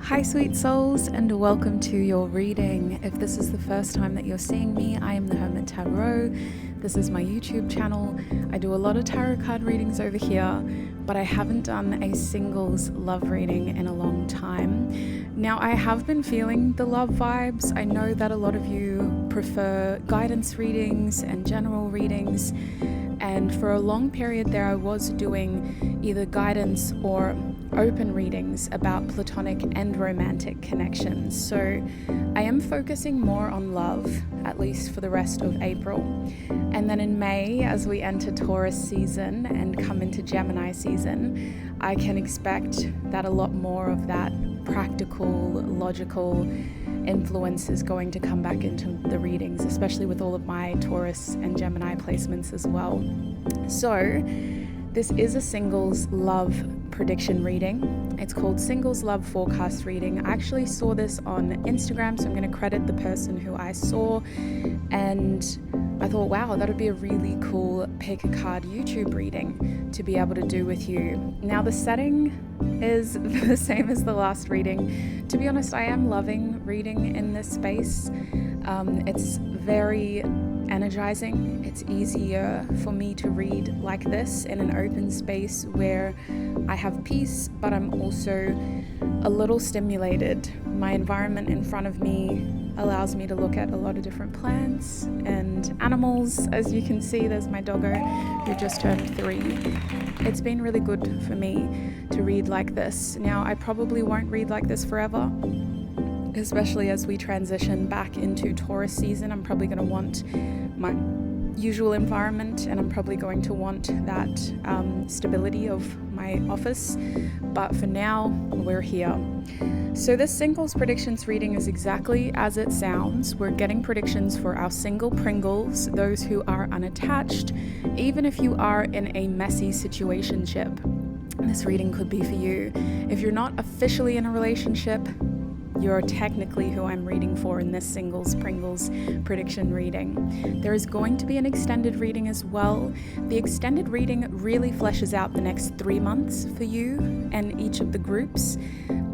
Hi sweet souls, and welcome to your reading. If this is the first time that you're seeing me, I am the Hermit Tarot. This is my YouTube channel. I do a lot of tarot card readings over here, but I haven't done a singles love reading in a long time. Now, I have been feeling the love vibes. I know that a lot of you prefer guidance readings and general readings, and for a long period there I was doing either guidance or open readings about platonic and romantic connections. So I am focusing more on love, at least for the rest of April. And then in May, as we enter Taurus season and come into Gemini season, I can expect that a lot more of that practical, logical influence is going to come back into the readings, especially with all of my Taurus and Gemini placements as well. So this is a singles love prediction reading. It's called Singles Love Forecast Reading. I actually saw this on Instagram, so I'm going to credit the person who I saw, and I thought, wow, that would be a really cool pick a card YouTube reading to be able to do with you. Now, the setting is the same as the last reading. To be honest, I am loving reading in this space. It's very energizing. It's easier for me to read like this in an open space where I have peace, but I'm also a little stimulated. My environment in front of me allows me to look at a lot of different plants and animals. As you can see, there's my doggo who just turned 3. It's been really good for me to read like this. Now, I probably won't read like this forever, especially as we transition back into Taurus season. I'm probably going to want my usual environment, and I'm probably going to want that stability of my office. But for now, we're here. So this singles predictions reading is exactly as it sounds. We're getting predictions for our single Pringles, those who are unattached, even if you are in a messy situationship. This reading could be for you. If you're not officially in a relationship, you're technically who I'm reading for in this singles Pringles prediction reading. There is going to be an extended reading as well. The extended reading really fleshes out the next 3 months for you and each of the groups.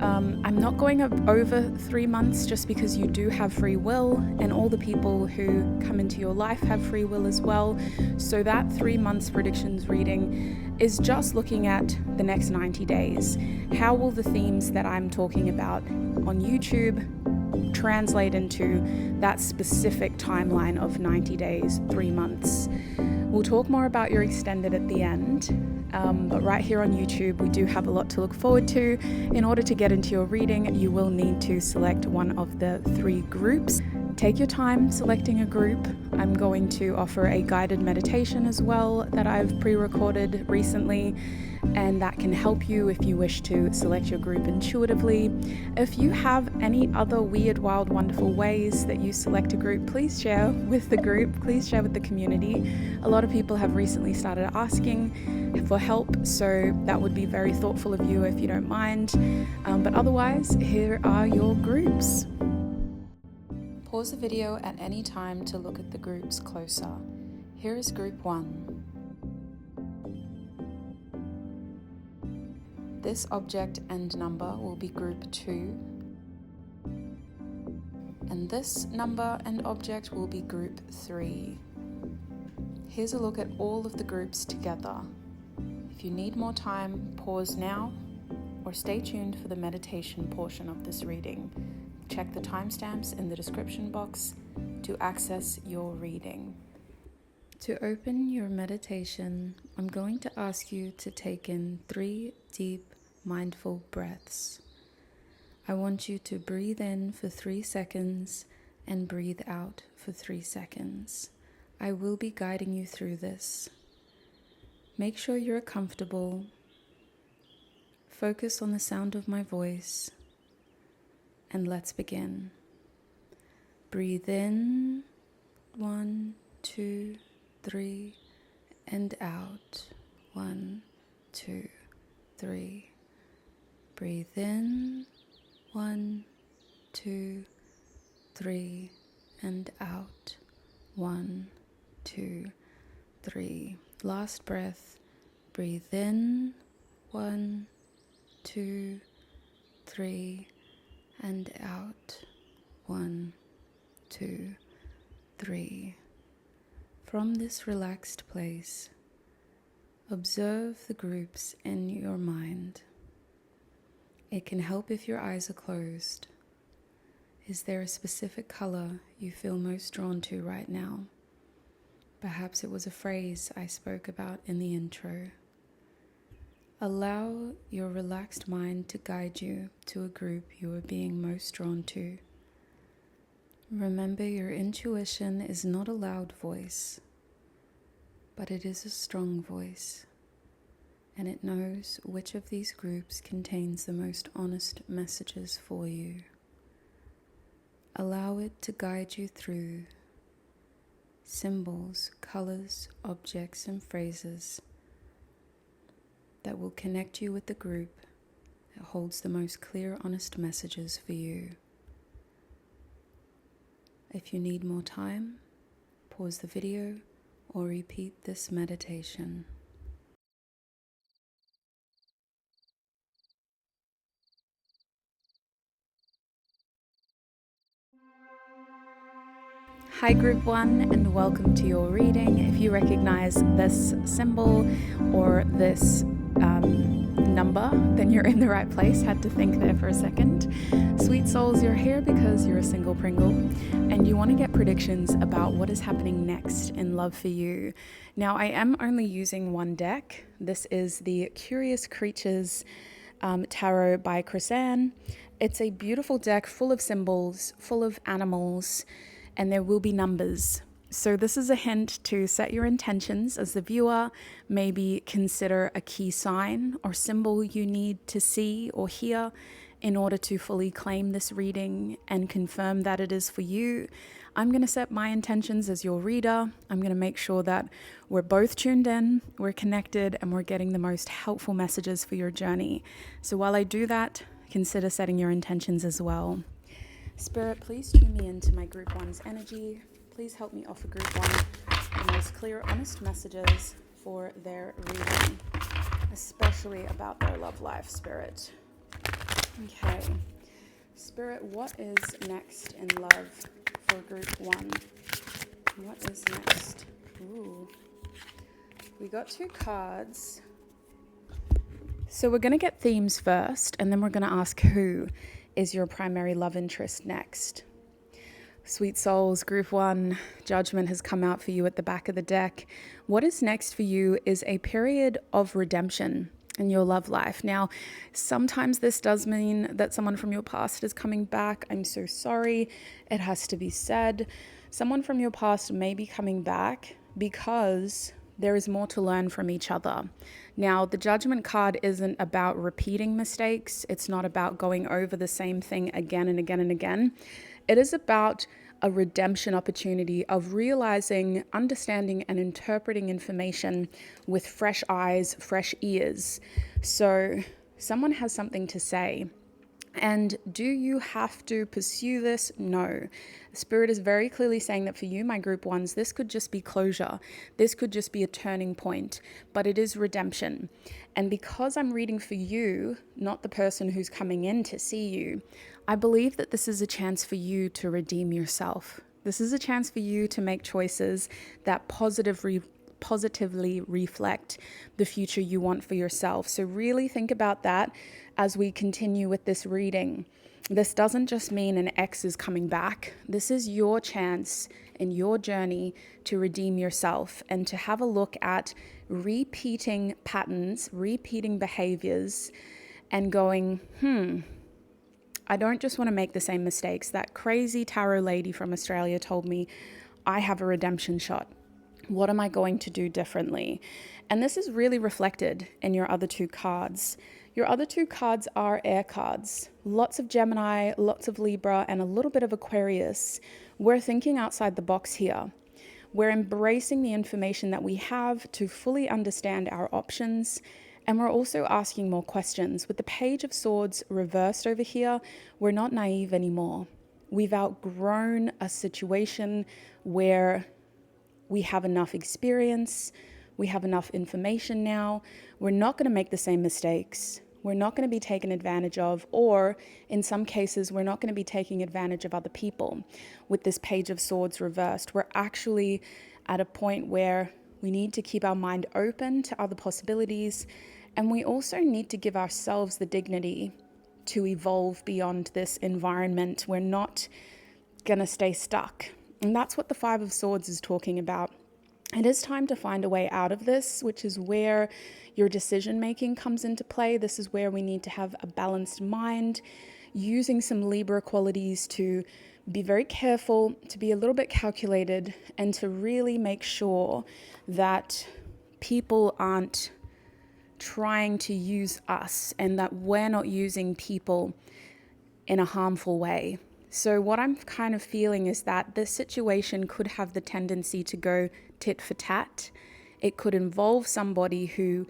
I'm not going over 3 months just because you do have free will, and all the people who come into your life have free will as well. So that 3 months predictions reading is just looking at the next 90 days. How will the themes that I'm talking about on YouTube translate into that specific timeline of 90 days, 3 months? We'll talk more about your extended at the end. But right here on YouTube, we do have a lot to look forward to. In order to get into your reading, you will need to select one of the 3 groups. Take your time selecting a group. I'm going to offer a guided meditation as well that I've pre-recorded recently, and that can help you if you wish to select your group intuitively. If you have any other weird, wild, wonderful ways that you select a group, please share with the group, please share with the community. A lot of people have recently started asking for help, so that would be very thoughtful of you if you don't mind. But otherwise, here are your groups. Pause the video at any time to look at the groups closer. Here is group 1. This object and number will be group 2. And this number and object will be group 3. Here's a look at all of the groups together. If you need more time, pause now or stay tuned for the meditation portion of this reading. Check the timestamps in the description box to access your reading. To open your meditation, I'm going to ask you to take in 3 deep, mindful breaths. I want you to breathe in for 3 seconds and breathe out for 3 seconds. I will be guiding you through this. Make sure you're comfortable. Focus on the sound of my voice. And let's begin. Breathe in, 1, 2, 3, and out, 1, 2, 3. Breathe in, 1, 2, 3, and out, 1, 2, 3. Last breath. Breathe in, 1, 2, 3, and out. 1, 2, 3. From this relaxed place, observe the groups in your mind. It can help if your eyes are closed. Is there a specific color you feel most drawn to right now? Perhaps it was a phrase I spoke about in the intro. Allow your relaxed mind to guide you to a group you are being most drawn to. Remember, your intuition is not a loud voice, but it is a strong voice, and it knows which of these groups contains the most honest messages for you. Allow it to guide you through symbols, colors, objects, and phrases that will connect you with the group that holds the most clear, honest messages for you. If you need more time, pause the video or repeat this meditation. Hi Group 1, and welcome to your reading. If you recognize this symbol or this number, then you're in the right place. Had to think there for a second. Sweet souls, you're here because you're a single Pringle and you want to get predictions about what is happening next in love for you. Now, I am only using one deck. This is the Curious Creatures Tarot by Chrisanne. It's a beautiful deck full of symbols, full of animals, and there will be numbers. So this is a hint to set your intentions as the viewer. Maybe consider a key sign or symbol you need to see or hear in order to fully claim this reading and confirm that it is for you. I'm going to set my intentions as your reader. I'm going to make sure that we're both tuned in, we're connected, and we're getting the most helpful messages for your journey. So while I do that, consider setting your intentions as well. Spirit, please tune me into my Group 1's energy. Please help me offer Group 1 the most clear, honest messages for their reading, especially about their love life, Spirit. Okay. Spirit, what is next in love for Group 1? What is next? Ooh. We got 2 cards. So we're going to get themes first, and then we're going to ask who is your primary love interest next. Sweet souls, Group 1, Judgment has come out for you at the back of the deck. What is next for you is a period of redemption in your love life. Now, sometimes this does mean that someone from your past is coming back. I'm so sorry. It has to be said. Someone from your past may be coming back because there is more to learn from each other. Now, the Judgment card isn't about repeating mistakes. It's not about going over the same thing again and again and again. It is about a redemption opportunity of realizing, understanding, and interpreting information with fresh eyes, fresh ears. So someone has something to say. And do you have to pursue this? No. Spirit is very clearly saying that for you, my Group 1s, this could just be closure. This could just be a turning point, but it is redemption. And because I'm reading for you, not the person who's coming in to see you, I believe that this is a chance for you to redeem yourself. This is a chance for you to make choices that positively reflect the future you want for yourself. So really think about that as we continue with this reading. This doesn't just mean an ex is coming back. This is your chance in your journey to redeem yourself and to have a look at repeating patterns, repeating behaviors, and going, I don't just want to make the same mistakes. That crazy tarot lady from Australia told me I have a redemption shot. What am I going to do differently? And this is really reflected in your other 2 cards. Your other 2 cards are air cards. Lots of Gemini, lots of Libra, and a little bit of Aquarius. We're thinking outside the box here. We're embracing the information that we have to fully understand our options. And we're also asking more questions. With the Page of Swords reversed over here, we're not naive anymore. We've outgrown a situation where we have enough experience, we have enough information now. We're not going to make the same mistakes. We're not going to be taken advantage of, or in some cases, we're not going to be taking advantage of other people. With this Page of Swords reversed, we're actually at a point where we need to keep our mind open to other possibilities, and we also need to give ourselves the dignity to evolve beyond this environment. We're not going to stay stuck. And that's what the Five of Swords is talking about. It is time to find a way out of this, which is where your decision making comes into play. This is where we need to have a balanced mind, using some Libra qualities to be very careful, to be a little bit calculated, and to really make sure that people aren't trying to use us and that we're not using people in a harmful way. So what I'm kind of feeling is that this situation could have the tendency to go tit for tat. It could involve somebody who,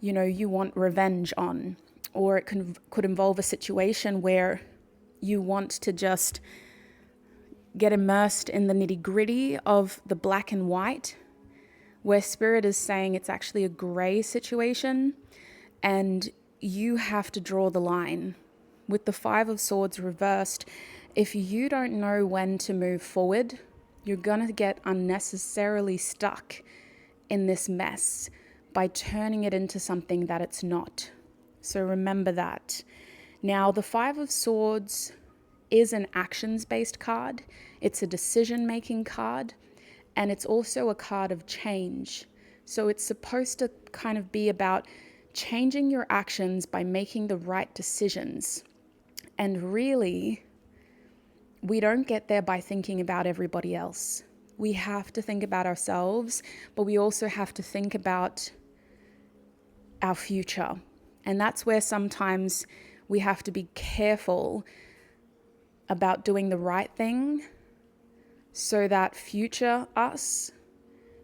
you want revenge on, or it could involve a situation where you want to just get immersed in the nitty-gritty of the black and white, where Spirit is saying it's actually a gray situation and you have to draw the line. With the Five of Swords reversed, if you don't know when to move forward, you're going to get unnecessarily stuck in this mess by turning it into something that it's not. So remember that. Now, the Five of Swords is an actions-based card. It's a decision-making card, and it's also a card of change. So it's supposed to kind of be about changing your actions by making the right decisions. And really, we don't get there by thinking about everybody else. We have to think about ourselves, but we also have to think about our future. And that's where sometimes we have to be careful about doing the right thing so that future us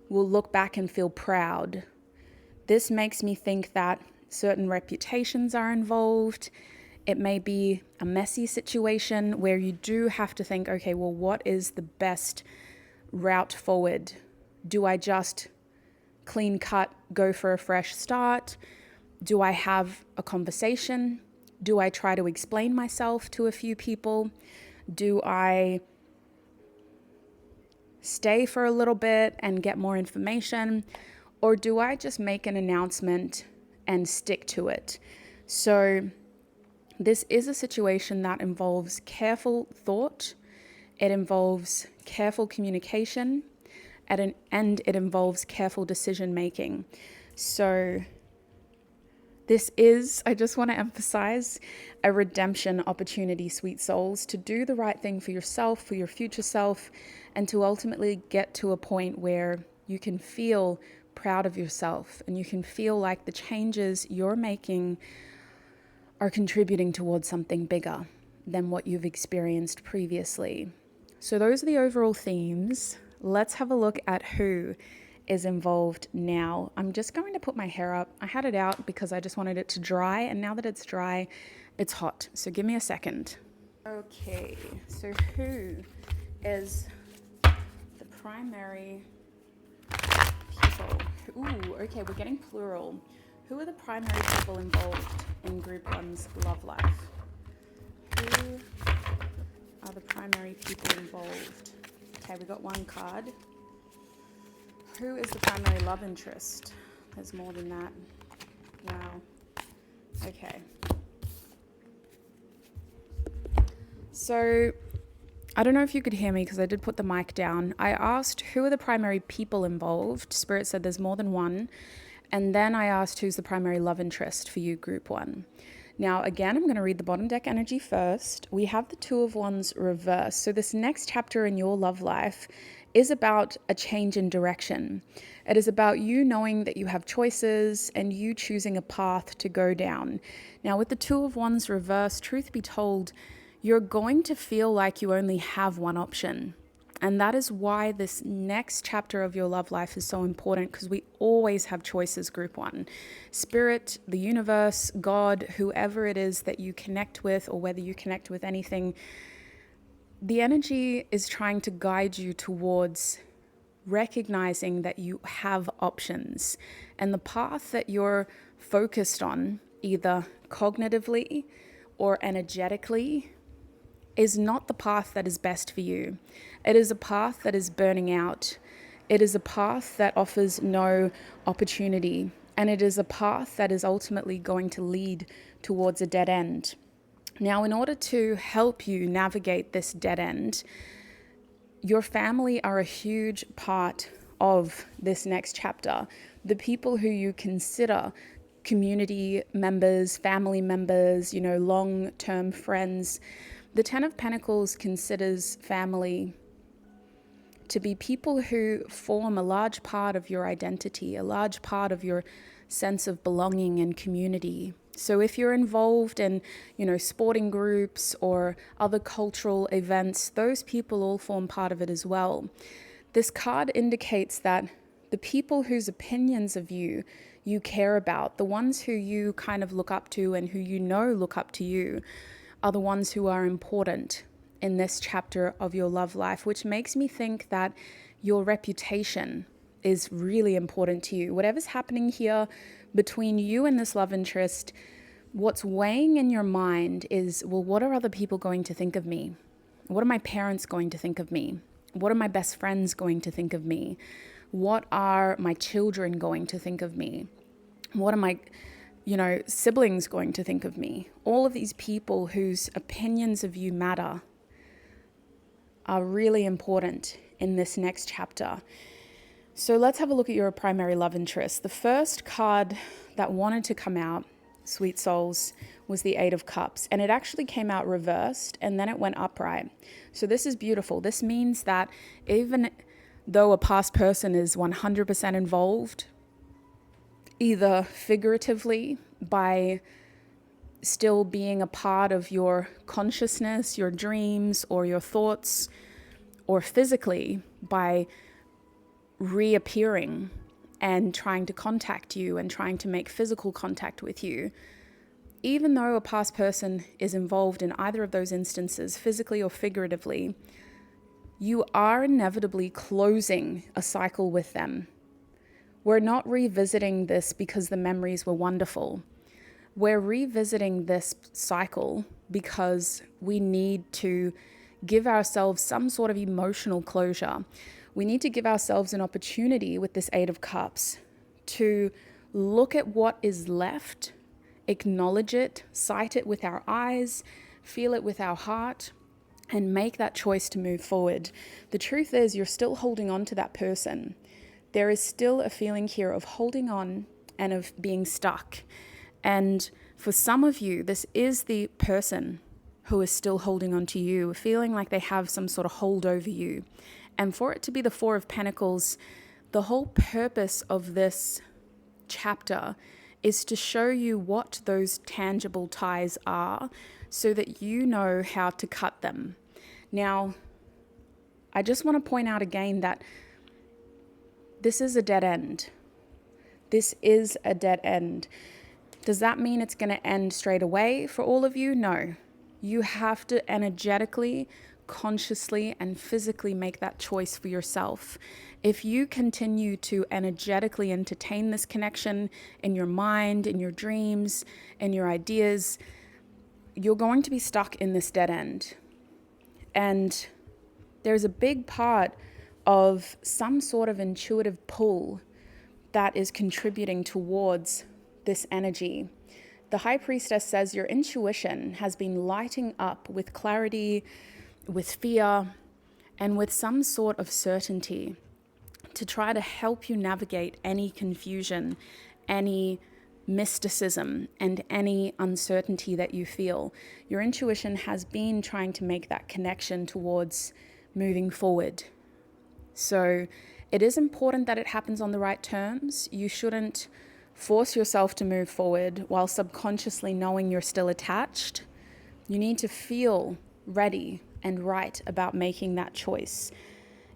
will look back and feel proud. This makes me think that certain reputations are involved. It may be a messy situation where you do have to think, okay, well, what is the best route forward? Do I just clean cut, go for a fresh start? Do I have a conversation? Do I try to explain myself to a few people? Do I stay for a little bit and get more information? Or do I just make an announcement and stick to it? So this is a situation that involves careful thought, it involves careful communication, and it involves careful decision making. So this is, I just want to emphasize, a redemption opportunity, sweet souls, to do the right thing for yourself, for your future self, and to ultimately get to a point where you can feel proud of yourself and you can feel like the changes you're making are contributing towards something bigger than what you've experienced previously. So those are the overall themes. Let's have a look at who is involved now. I'm just going to put my hair up. I had it out because I just wanted it to dry, and now that it's dry, it's hot. So give me a second. Okay, so who is the primary people? Ooh, okay, we're getting plural. Who are the primary people involved in Group 1's love life? Who are the primary people involved? Okay, we got one card. Who is the primary love interest? There's more than that. Wow. Okay. So, I don't know if you could hear me because I did put the mic down. I asked who are the primary people involved. Spirit said there's more than one. And then I asked who's the primary love interest for you, Group 1. Now, again, I'm going to read the bottom deck energy first. We have the Two of Wands reversed. So this next chapter in your love life is about a change in direction. It is about you knowing that you have choices and you choosing a path to go down. Now, with the Two of Wands reversed, truth be told, you're going to feel like you only have one option. And that is why this next chapter of your love life is so important, because we always have choices, Group 1. Spirit, the universe, God, whoever it is that you connect with, or whether you connect with anything, the energy is trying to guide you towards recognizing that you have options. And the path that you're focused on either cognitively or energetically, is not the path that is best for you. It is a path that is burning out. It is a path that offers no opportunity. And it is a path that is ultimately going to lead towards a dead end. Now, in order to help you navigate this dead end, your family are a huge part of this next chapter. The people who you consider community members, family members, long-term friends. The Ten of Pentacles considers family to be people who form a large part of your identity, a large part of your sense of belonging and community. So if you're involved in, sporting groups or other cultural events, those people all form part of it as well. This card indicates that the people whose opinions of you care about, the ones who you kind of look up to and who look up to you, are the ones who are important in this chapter of your love life, which makes me think that your reputation is really important to you. Whatever's happening here between you and this love interest, what's weighing in your mind is, well, what are other people going to think of me? What are my parents going to think of me? What are my best friends going to think of me? What are my children going to think of me? What are my siblings going to think of me? All of these people whose opinions of you matter are really important in this next chapter. So let's have a look at your primary love interest. The first card that wanted to come out, sweet souls, was the Eight of Cups. And it actually came out reversed and then it went upright. So this is beautiful. This means that even though a past person is 100% involved, either figuratively by still being a part of your consciousness, your dreams, or your thoughts, or physically by reappearing and trying to contact you and trying to make physical contact with you. Even though a past person is involved in either of those instances, physically or figuratively, you are inevitably closing a cycle with them. We're not revisiting this because the memories were wonderful. We're revisiting this cycle because we need to give ourselves some sort of emotional closure. We need to give ourselves an opportunity with this Eight of Cups to look at what is left, acknowledge it, sight it with our eyes, feel it with our heart, and make that choice to move forward. The truth is, you're still holding on to that person. There is still a feeling here of holding on and of being stuck. And for some of you, this is the person who is still holding on to you, feeling like they have some sort of hold over you. And for it to be the Four of Pentacles, the whole purpose of this chapter is to show you what those tangible ties are so that you know how to cut them. Now, I just want to point out again that this is a dead end. This is a dead end. Does that mean it's going to end straight away for all of you? No. You have to energetically, consciously, and physically make that choice for yourself. If you continue to energetically entertain this connection in your mind, in your dreams, in your ideas, you're going to be stuck in this dead end. And there's a big part of some sort of intuitive pull that is contributing towards this energy. The High Priestess says your intuition has been lighting up with clarity, with fear, and with some sort of certainty to try to help you navigate any confusion, any mysticism, and any uncertainty that you feel. Your intuition has been trying to make that connection towards moving forward. So it is important that it happens on the right terms. You shouldn't force yourself to move forward while subconsciously knowing you're still attached. You need to feel ready and right about making that choice.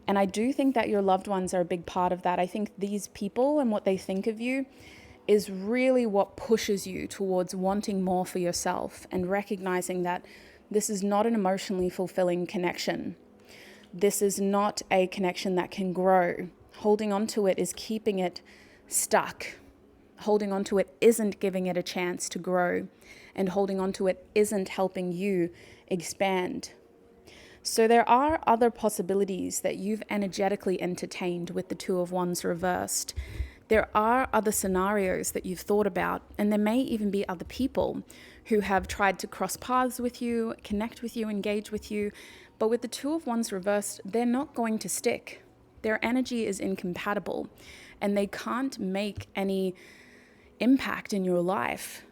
And I do think that your loved ones are a big part of that. I think these people and what they think of you is really what pushes you towards wanting more for yourself and recognizing that this is not an emotionally fulfilling connection. This is not a connection that can grow. Holding on to it is keeping it stuck. holding on to it isn't giving it a chance to grow, and holding on to it isn't helping you expand. So there are other possibilities that you've energetically entertained with the Two of Wands reversed. There are other scenarios that you've thought about, and there may even be other people who have tried to cross paths with you, connect with you, engage with you. But with the Two of Wands reversed, they're not going to stick. Their energy is incompatible, and they can't make any impact in your life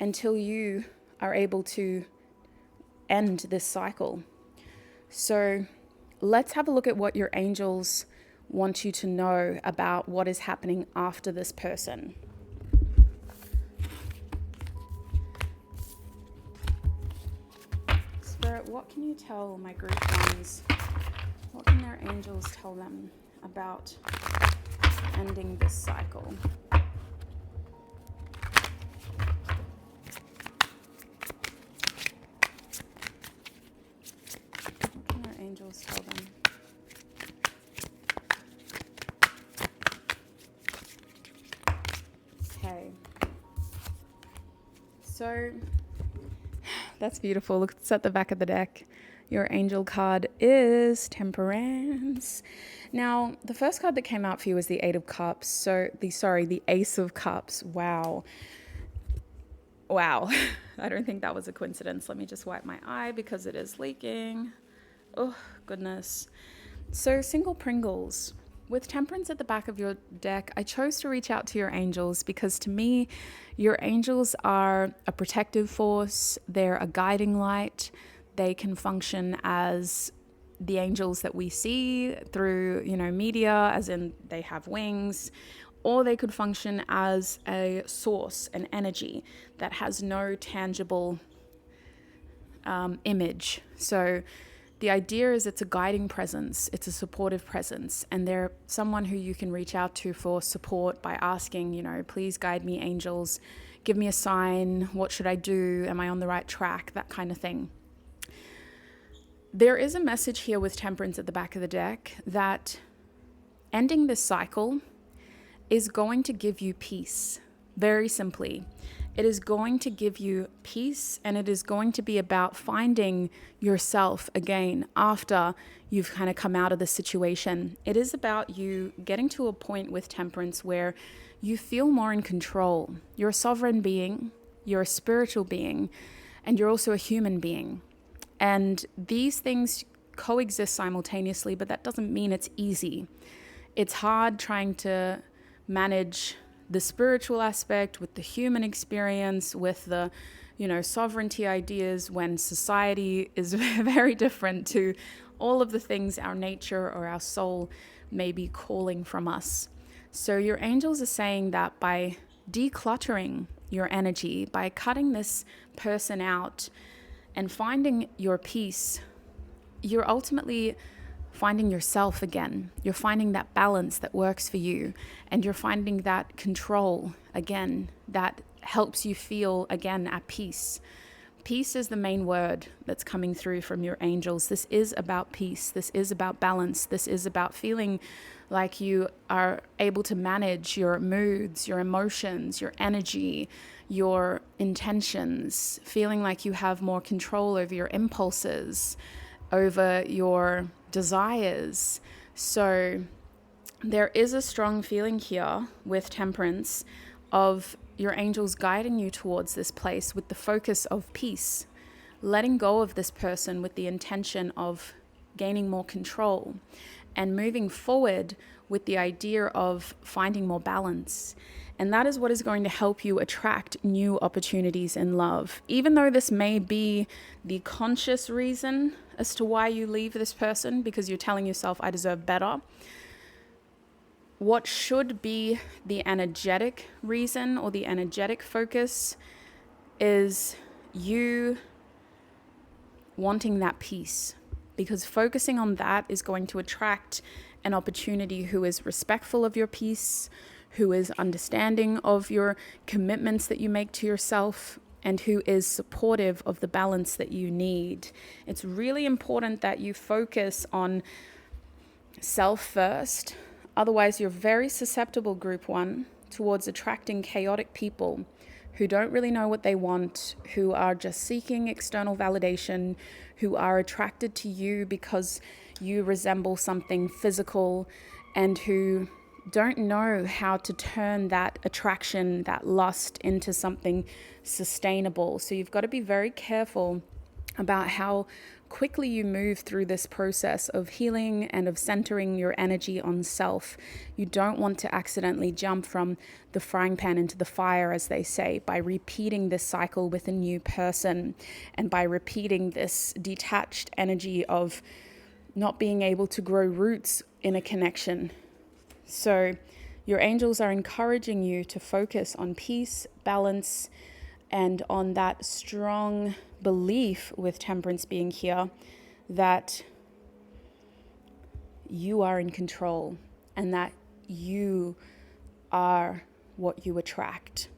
until you are able to end this cycle. So let's have a look at what your angels want you to know about what is happening after this person. Spirit, what can you tell my group ones? What can their angels tell them about ending this cycle? What can their angels tell them? Okay. So that's beautiful. Look, it's at the back of the deck. Your angel card is Temperance. Now, the first card that came out for you was the Eight of Cups. So the Ace of Cups. Wow. I don't think that was a coincidence. Let me just wipe my eye because it is leaking. Oh, goodness. So single Pringles. With Temperance at the back of your deck, I chose to reach out to your angels because to me, your angels are a protective force. They're a guiding light. They can function as the angels that we see through, media, as in they have wings, or they could function as a source, an energy that has no tangible image. So the idea is it's a guiding presence, it's a supportive presence, and they're someone who you can reach out to for support by asking, please guide me, angels, give me a sign, what should I do, am I on the right track, that kind of thing. There is a message here with Temperance at the back of the deck that ending this cycle is going to give you peace, very simply. It is going to give you peace, and it is going to be about finding yourself again after you've kind of come out of the situation. It is about you getting to a point with Temperance where you feel more in control. You're a sovereign being, you're a spiritual being, and you're also a human being. And these things coexist simultaneously, but that doesn't mean it's easy. It's hard trying to manage the spiritual aspect with the human experience, with the, sovereignty ideas when society is very different to all of the things our nature or our soul may be calling from us. So your angels are saying that by decluttering your energy, by cutting this person out and finding your peace, you're ultimately finding yourself again. You're finding that balance that works for you, and you're finding that control again that helps you feel again at peace. Peace is the main word that's coming through from your angels. This is about peace. This is about balance. This is about feeling like you are able to manage your moods, your emotions, your energy, your intentions, feeling like you have more control over your impulses, over your desires. So there is a strong feeling here with Temperance of your angels guiding you towards this place with the focus of peace, letting go of this person with the intention of gaining more control, and moving forward with the idea of finding more balance. And that is what is going to help you attract new opportunities in love. Even though this may be the conscious reason as to why you leave this person, because you're telling yourself, I deserve better, what should be the energetic reason or the energetic focus is you wanting that peace, because focusing on that is going to attract an opportunity who is respectful of your peace, who is understanding of your commitments that you make to yourself, and who is supportive of the balance that you need. It's really important that you focus on self first. Otherwise, you're very susceptible, group one. towards attracting chaotic people who don't really know what they want, who are just seeking external validation, who are attracted to you because you resemble something physical, and who don't know how to turn that attraction, that lust, into something sustainable. So you've got to be very careful about how quickly you move through this process of healing and of centering your energy on self. You don't want to accidentally jump from the frying pan into the fire, as they say, by repeating this cycle with a new person and by repeating this detached energy of not being able to grow roots in a connection. So your angels are encouraging you to focus on peace, balance, and on that strong belief, with Temperance being here, that you are in control and that you are what you attract.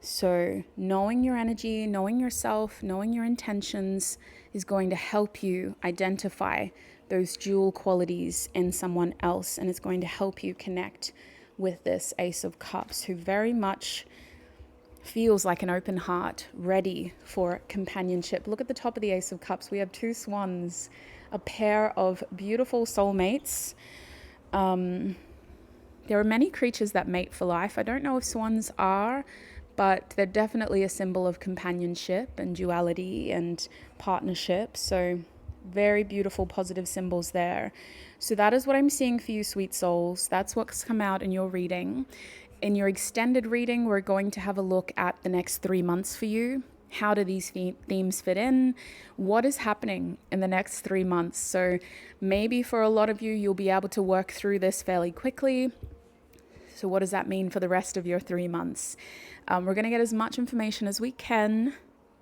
So knowing your energy, knowing yourself, knowing your intentions is going to help you identify those dual qualities in someone else, and it's going to help you connect with this Ace of Cups, who very much feels like an open heart, ready for companionship. Look at the top of the Ace of Cups. We have two swans, a pair of beautiful soulmates. There are many creatures that mate for life. I don't know if swans are, but they're definitely a symbol of companionship and duality and partnership. So very beautiful, positive symbols there. So that is what I'm seeing for you, sweet souls. That's what's come out in your reading. In your extended reading, we're going to have a look at the next 3 months for you. How do these themes fit in? What is happening in the next 3 months? So maybe for a lot of you, you'll be able to work through this fairly quickly. So what does that mean for the rest of your 3 months? We're going to get as much information as we can,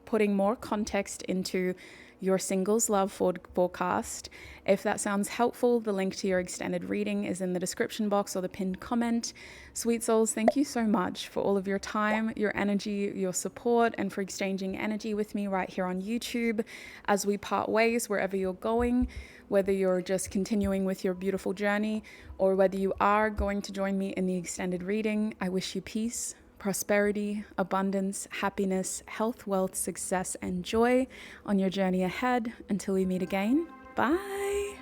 putting more context into your singles love forecast. If that sounds helpful, the link to your extended reading is in the description box or the pinned comment. Sweet souls, thank you so much for all of your time, your energy, your support, and for exchanging energy with me right here on YouTube as we part ways wherever you're going, whether you're just continuing with your beautiful journey or whether you are going to join me in the extended reading. I wish you peace, prosperity, abundance, happiness, health, wealth, success, and joy on your journey ahead. Until we meet again, bye.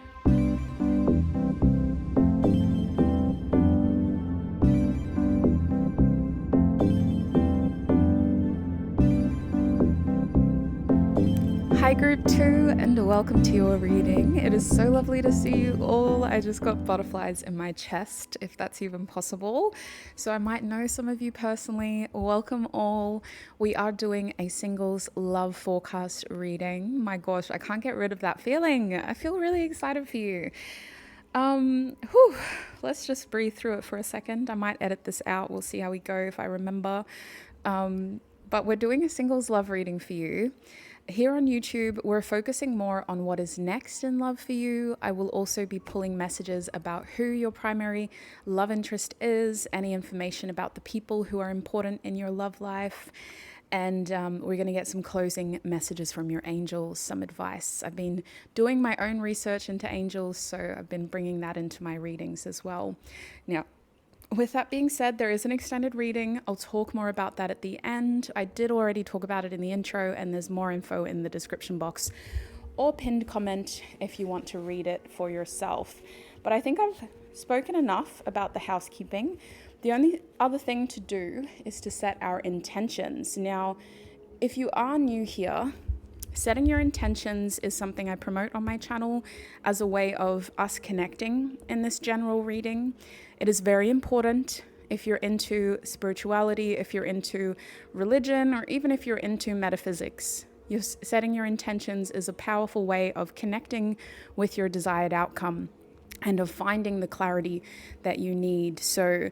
Hi group 2, and welcome to your reading. It is so lovely to see you all. I just got butterflies in my chest, if that's even possible. So I might know some of you personally. Welcome all. We are doing a singles love forecast reading. My gosh, I can't get rid of that feeling. I feel really excited for you. Let's just breathe through it for a second. I might edit this out. We'll see how we go if I remember. But we're doing a singles love reading for you. Here on YouTube, we're focusing more on what is next in love for you. I will also be pulling messages about who your primary love interest is, any information about the people who are important in your love life. And we're going to get some closing messages from your angels, some advice. I've been doing my own research into angels, so I've been bringing that into my readings as well. Now, with that being said, there is an extended reading. I'll talk more about that at the end. I did already talk about it in the intro, and there's more info in the description box or pinned comment if you want to read it for yourself. But I think I've spoken enough about the housekeeping. The only other thing to do is to set our intentions. Now, if you are new here, setting your intentions is something I promote on my channel as a way of us connecting in this general reading. It is very important if you're into spirituality, if you're into religion, or even if you're into metaphysics. Setting your intentions is a powerful way of connecting with your desired outcome and of finding the clarity that you need. So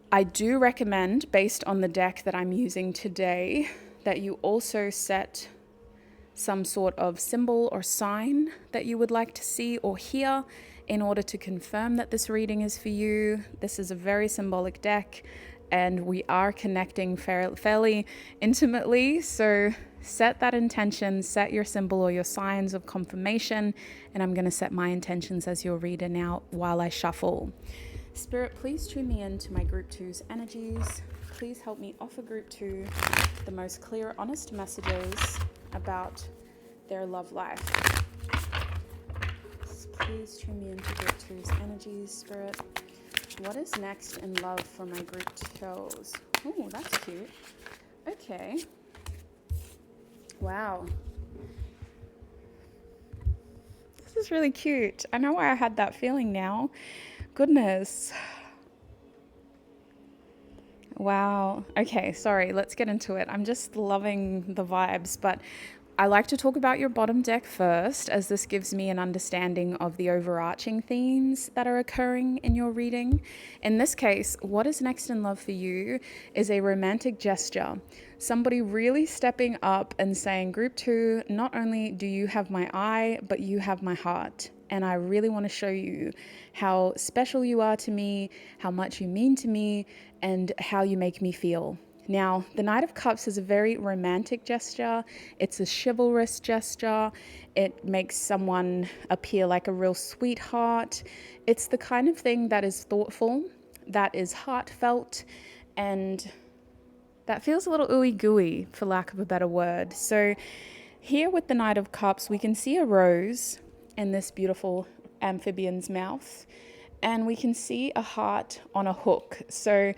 I do recommend, based on the deck that I'm using today, that you also set some sort of symbol or sign that you would like to see or hear in order to confirm that this reading is for you. This is a very symbolic deck, and we are connecting fairly intimately. So set that intention, set your symbol or your signs of confirmation, and I'm going to set my intentions as your reader now while I shuffle. Spirit, please tune me into my Group 2's energies. Please help me offer Group 2 the most clear, honest messages about their love life. Please tune me into Group 2's energies, Spirit. What is next in love for my Group 2s? Oh, that's cute. Okay. Wow. This is really cute. I know why I had that feeling now. Goodness. Wow. Okay, sorry, let's get into it. I'm just loving the vibes, but I like to talk about your bottom deck first, as this gives me an understanding of the overarching themes that are occurring in your reading. In this case, what is next in love for you is a romantic gesture. Somebody really stepping up and saying, Group 2, not only do you have my eye, but you have my heart. And I really want to show you how special you are to me, how much you mean to me, and how you make me feel. Now, the Knight of Cups is a very romantic gesture. It's a chivalrous gesture. It makes someone appear like a real sweetheart. It's the kind of thing that is thoughtful, that is heartfelt, and that feels a little ooey gooey, for lack of a better word. So here with the Knight of Cups, we can see a rose in this beautiful amphibian's mouth, and we can see a heart on a hook. So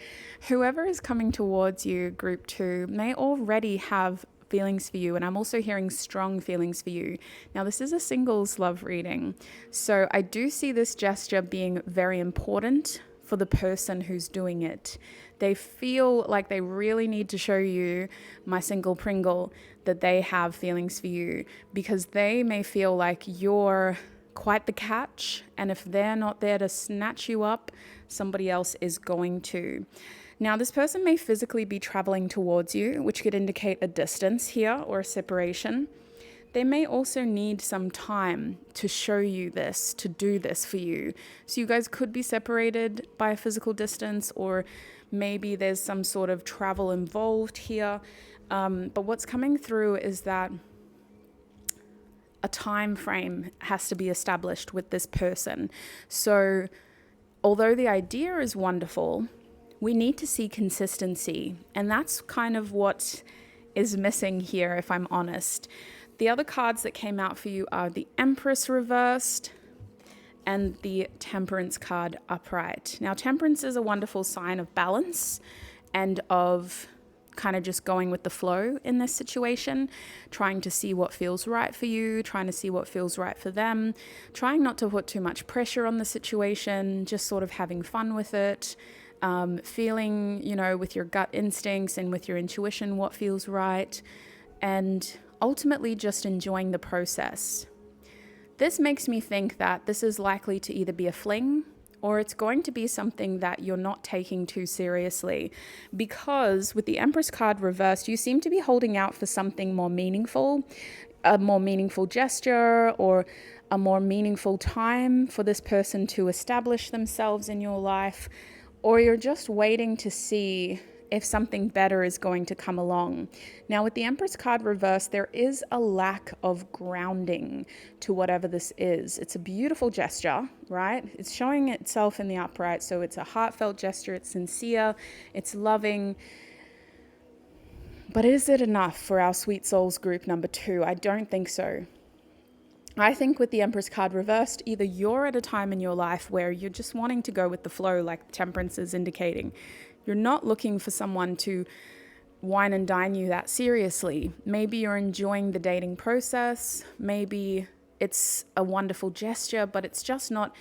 whoever is coming towards you, Group 2, may already have feelings for you, and I'm also hearing strong feelings for you. Now, this is a singles love reading, so I do see this gesture being very important for the person who's doing it. They feel like they really need to show you, my single Pringle, that they have feelings for you, because they may feel like you're quite the catch, and if they're not there to snatch you up, somebody else is going to. Now, this person may physically be traveling towards you, which could indicate a distance here or a separation. They may also need some time to show you this, to do this for you. So you guys could be separated by a physical distance, or maybe there's some sort of travel involved here. But what's coming through is that a time frame has to be established with this person. So although the idea is wonderful, we need to see consistency. And that's kind of what is missing here, if I'm honest. The other cards that came out for you are the Empress reversed and the Temperance card upright. Now, Temperance is a wonderful sign of balance and of kind of just going with the flow in this situation, trying to see what feels right for you, trying to see what feels right for them, trying not to put too much pressure on the situation, just sort of having fun with it, feeling, with your gut instincts and with your intuition what feels right, and ultimately just enjoying the process. This makes me think that this is likely to either be a fling, or it's going to be something that you're not taking too seriously, because with the Empress card reversed, you seem to be holding out for something more meaningful, a more meaningful gesture, or a more meaningful time for this person to establish themselves in your life, or you're just waiting to see if something better is going to come along. Now, with the Empress card reversed, there is a lack of grounding to whatever this is. It's a beautiful gesture, right? It's showing itself in the upright, so it's a heartfelt gesture, it's sincere, it's loving. But is it enough for our Sweet Souls group number 2? I don't think so. I think with the Empress card reversed, either you're at a time in your life where you're just wanting to go with the flow, like Temperance is indicating. You're not looking for someone to wine and dine you that seriously. Maybe you're enjoying the dating process. Maybe it's a wonderful gesture, but it's just not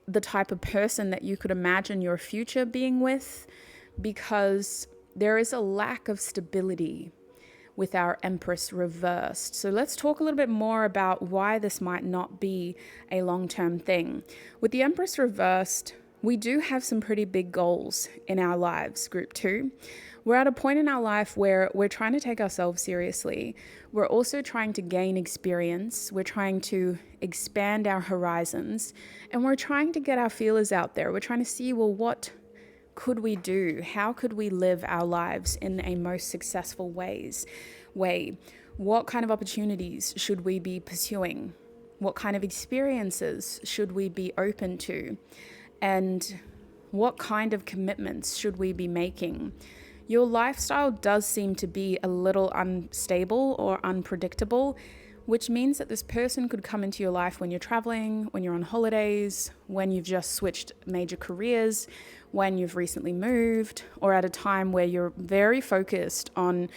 the type of person that you could imagine your future being with, because there is a lack of stability with our Empress reversed. So let's talk a little bit more about why this might not be a long-term thing. With the Empress reversed, we do have some pretty big goals in our lives, Group 2. We're at a point in our life where we're trying to take ourselves seriously. We're also trying to gain experience. We're trying to expand our horizons. And we're trying to get our feelers out there. We're trying to see, well, what could we do? How could we live our lives in a most successful way? What kind of opportunities should we be pursuing? What kind of experiences should we be open to? And What kind of commitments should we be making? Your lifestyle does seem to be a little unstable or unpredictable, which means that this person could come into your life when you're traveling, when you're on holidays, when you've just switched major careers, when you've recently moved, or at a time where you're very focused on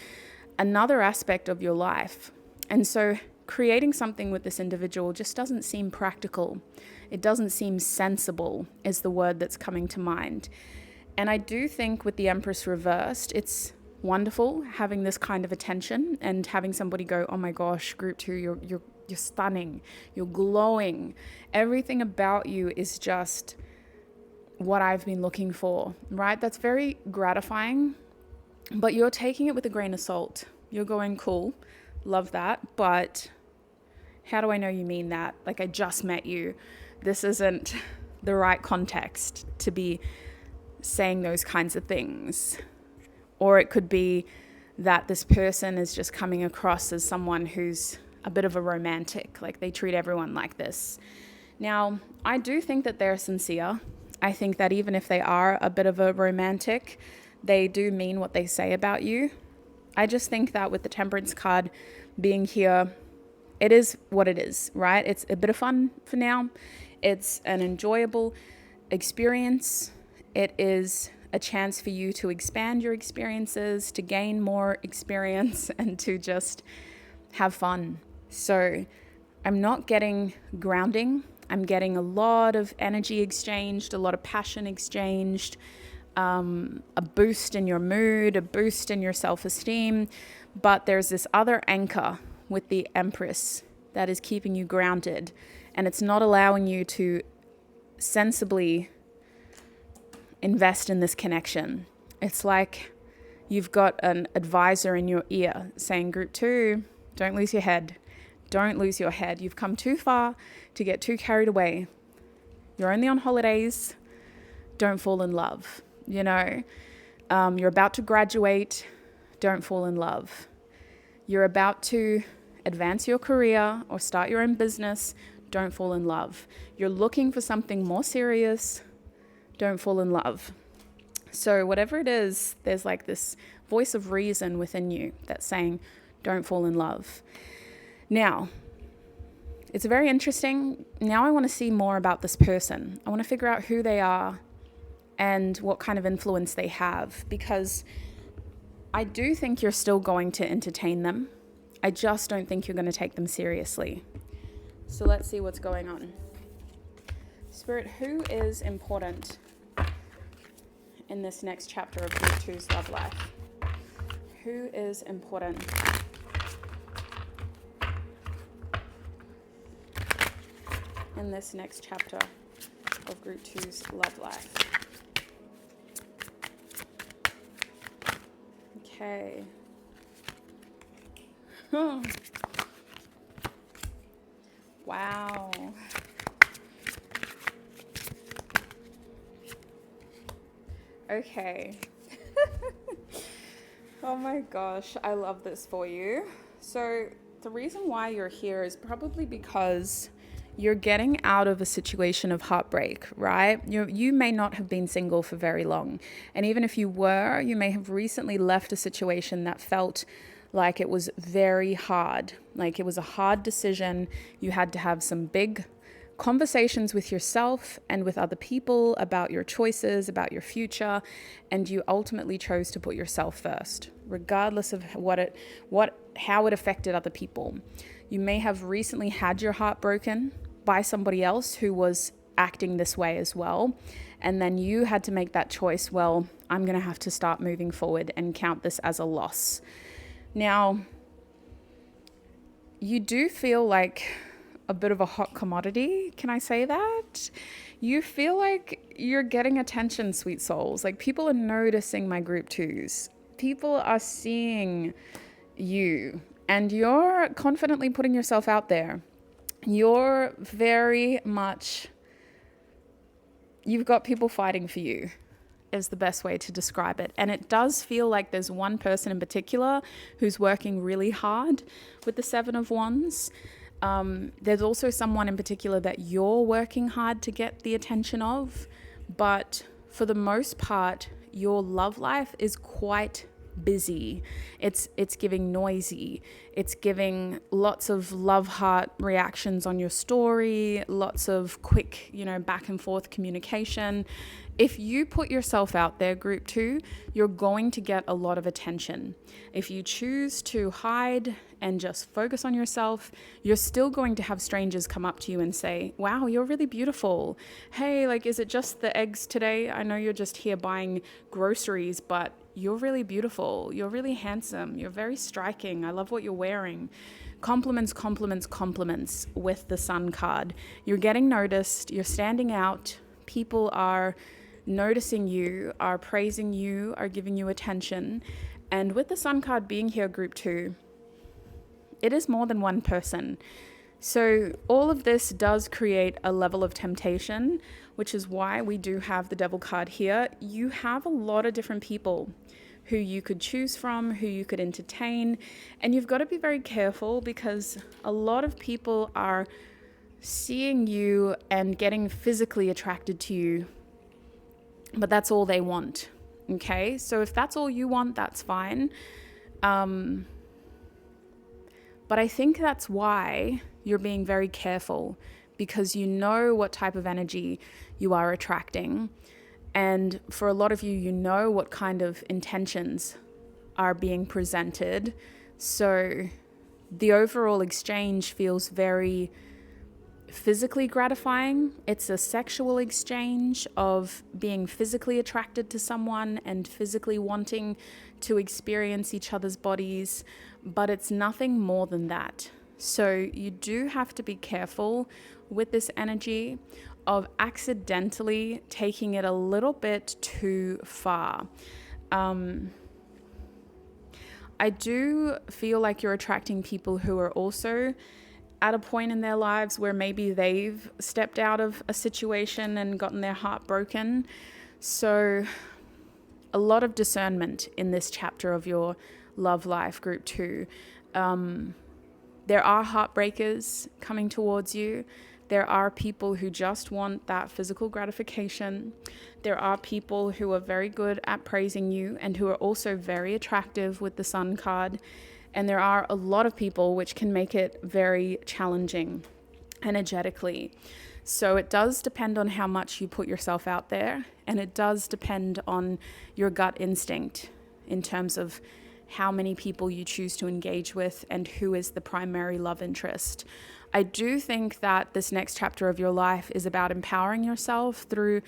another aspect of your life. And so creating something with this individual just doesn't seem practical. It doesn't seem sensible is the word that's coming to mind. And I do think with the Empress reversed, it's wonderful having this kind of attention and having somebody go, oh my gosh, group 2, you're stunning, you're glowing. Everything about you is just what I've been looking for, right? That's very gratifying, but you're taking it with a grain of salt. You're going, cool, love that, but how do I know you mean that? Like, I just met you. This isn't the right context to be saying those kinds of things. Or it could be that this person is just coming across as someone who's a bit of a romantic, like they treat everyone like this. Now, I do think that they're sincere. I think that even if they are a bit of a romantic, they do mean what they say about you. I just think that with the Temperance card being here, it is what it is, right? It's a bit of fun for now. It's an enjoyable experience. It is a chance for you to expand your experiences, to gain more experience, and to just have fun. So I'm not getting grounding. I'm getting a lot of energy exchanged, a lot of passion exchanged, a boost in your mood, a boost in your self-esteem. But there's this other anchor with the Empress that is keeping you grounded, and it's not allowing you to sensibly invest in this connection. It's like you've got an advisor in your ear saying, group 2, don't lose your head. Don't lose your head. You've come too far to get too carried away. You're only on holidays. Don't fall in love. You know, you're about to graduate. Don't fall in love. You're about to advance your career or start your own business. Don't fall in love. You're looking for something more serious. Don't fall in love. So whatever it is, there's like this voice of reason within you that's saying, don't fall in love. Now, it's very interesting. Now I want to see more about this person. I want to figure out who they are and what kind of influence they have, because I do think you're still going to entertain them. I just don't think you're going to take them seriously. So let's see what's going on. Spirit, who is important in this next chapter of Group 2's love life? Who is important? In this next chapter of Group 2's love life. Okay. Wow. Okay. Oh my gosh, I love this for you. So the reason why you're here is probably because you're getting out of a situation of heartbreak, right? You may not have been single for very long. And even if you were, you may have recently left a situation that felt like it was very hard. Like it was a hard decision. You had to have some big conversations with yourself and with other people about your choices, about your future, and you ultimately chose to put yourself first, regardless of how it affected other people. You may have recently had your heart broken by somebody else who was acting this way as well, and then you had to make that choice. Well, I'm going to have to start moving forward and count this as a loss. Now, you do feel like a bit of a hot commodity. Can I say that? You feel like you're getting attention, sweet souls. Like people are noticing my Group 2s. People are seeing you, and you're confidently putting yourself out there. You're very much, you've got people fighting for you, is the best way to describe it. And it does feel like there's one person in particular who's working really hard with the 7 of Wands. There's also someone in particular that you're working hard to get the attention of, but for the most part, your love life is quite busy. It's giving noisy. It's giving lots of love heart reactions on your story, lots of quick, back and forth communication. If you put yourself out there, group 2, you're going to get a lot of attention. If you choose to hide and just focus on yourself, you're still going to have strangers come up to you and say, wow, you're really beautiful. Hey, is it just the eggs today? I know you're just here buying groceries, but you're really beautiful. You're really handsome. You're very striking. I love what you're wearing. Compliments, compliments, compliments with the Sun card. You're getting noticed. You're standing out. People are noticing you, are praising you, are giving you attention. And with the Sun card being here, group 2, it is more than one person. So all of this does create a level of temptation, which is why we do have the Devil card here. You have a lot of different people who you could choose from, who you could entertain. And you've got to be very careful because a lot of people are seeing you and getting physically attracted to you, but that's all they want. Okay, so if that's all you want, that's fine. But I think that's why you're being very careful, because you know what type of energy you are attracting. And for a lot of you, you know what kind of intentions are being presented. So the overall exchange feels very physically gratifying. It's a sexual exchange of being physically attracted to someone and physically wanting to experience each other's bodies, but it's nothing more than that. So you do have to be careful with this energy of accidentally taking it a little bit too far. I do feel like you're attracting people who are also at a point in their lives where maybe they've stepped out of a situation and gotten their heart broken. So a lot of discernment in this chapter of your love life, group 2. There are heartbreakers coming towards you. There are people who just want that physical gratification. There are people who are very good at praising you and who are also very attractive with the Sun card. And there are a lot of people which can make it very challenging energetically. So it does depend on how much you put yourself out there, and it does depend on your gut instinct in terms of how many people you choose to engage with and who is the primary love interest. I do think that this next chapter of your life is about empowering yourself through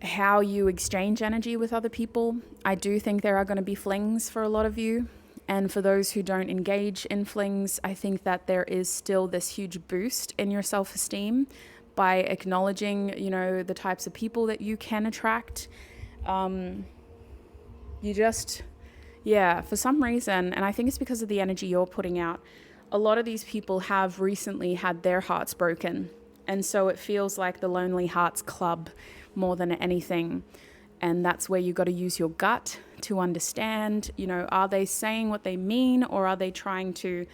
how you exchange energy with other people. I do think there are going to be flings for a lot of you. And for those who don't engage in flings, I think that there is still this huge boost in your self-esteem by acknowledging, the types of people that you can attract. For some reason, and I think it's because of the energy you're putting out, a lot of these people have recently had their hearts broken. And so it feels like the Lonely Hearts Club more than anything. And that's where you got to use your gut to understand, are they saying what they mean, or are they trying to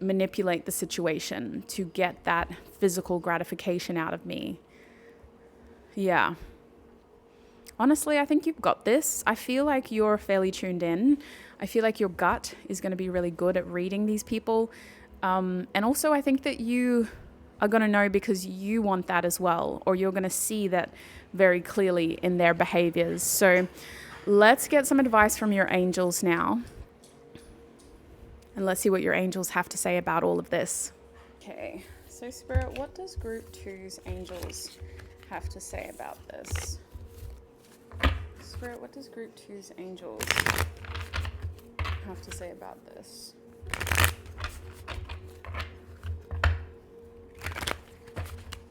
manipulate the situation to get that physical gratification out of me? Yeah. Honestly, I think you've got this. I feel like you're fairly tuned in. I feel like your gut is going to be really good at reading these people. And also I think that you are going to know because you want that as well, or you're going to see that very clearly in their behaviors. So let's get some advice from your angels now. And let's see what your angels have to say about all of this. Okay, so Spirit, what does group 2's angels have to say about this? Spirit, what does group 2's angels have to say about this?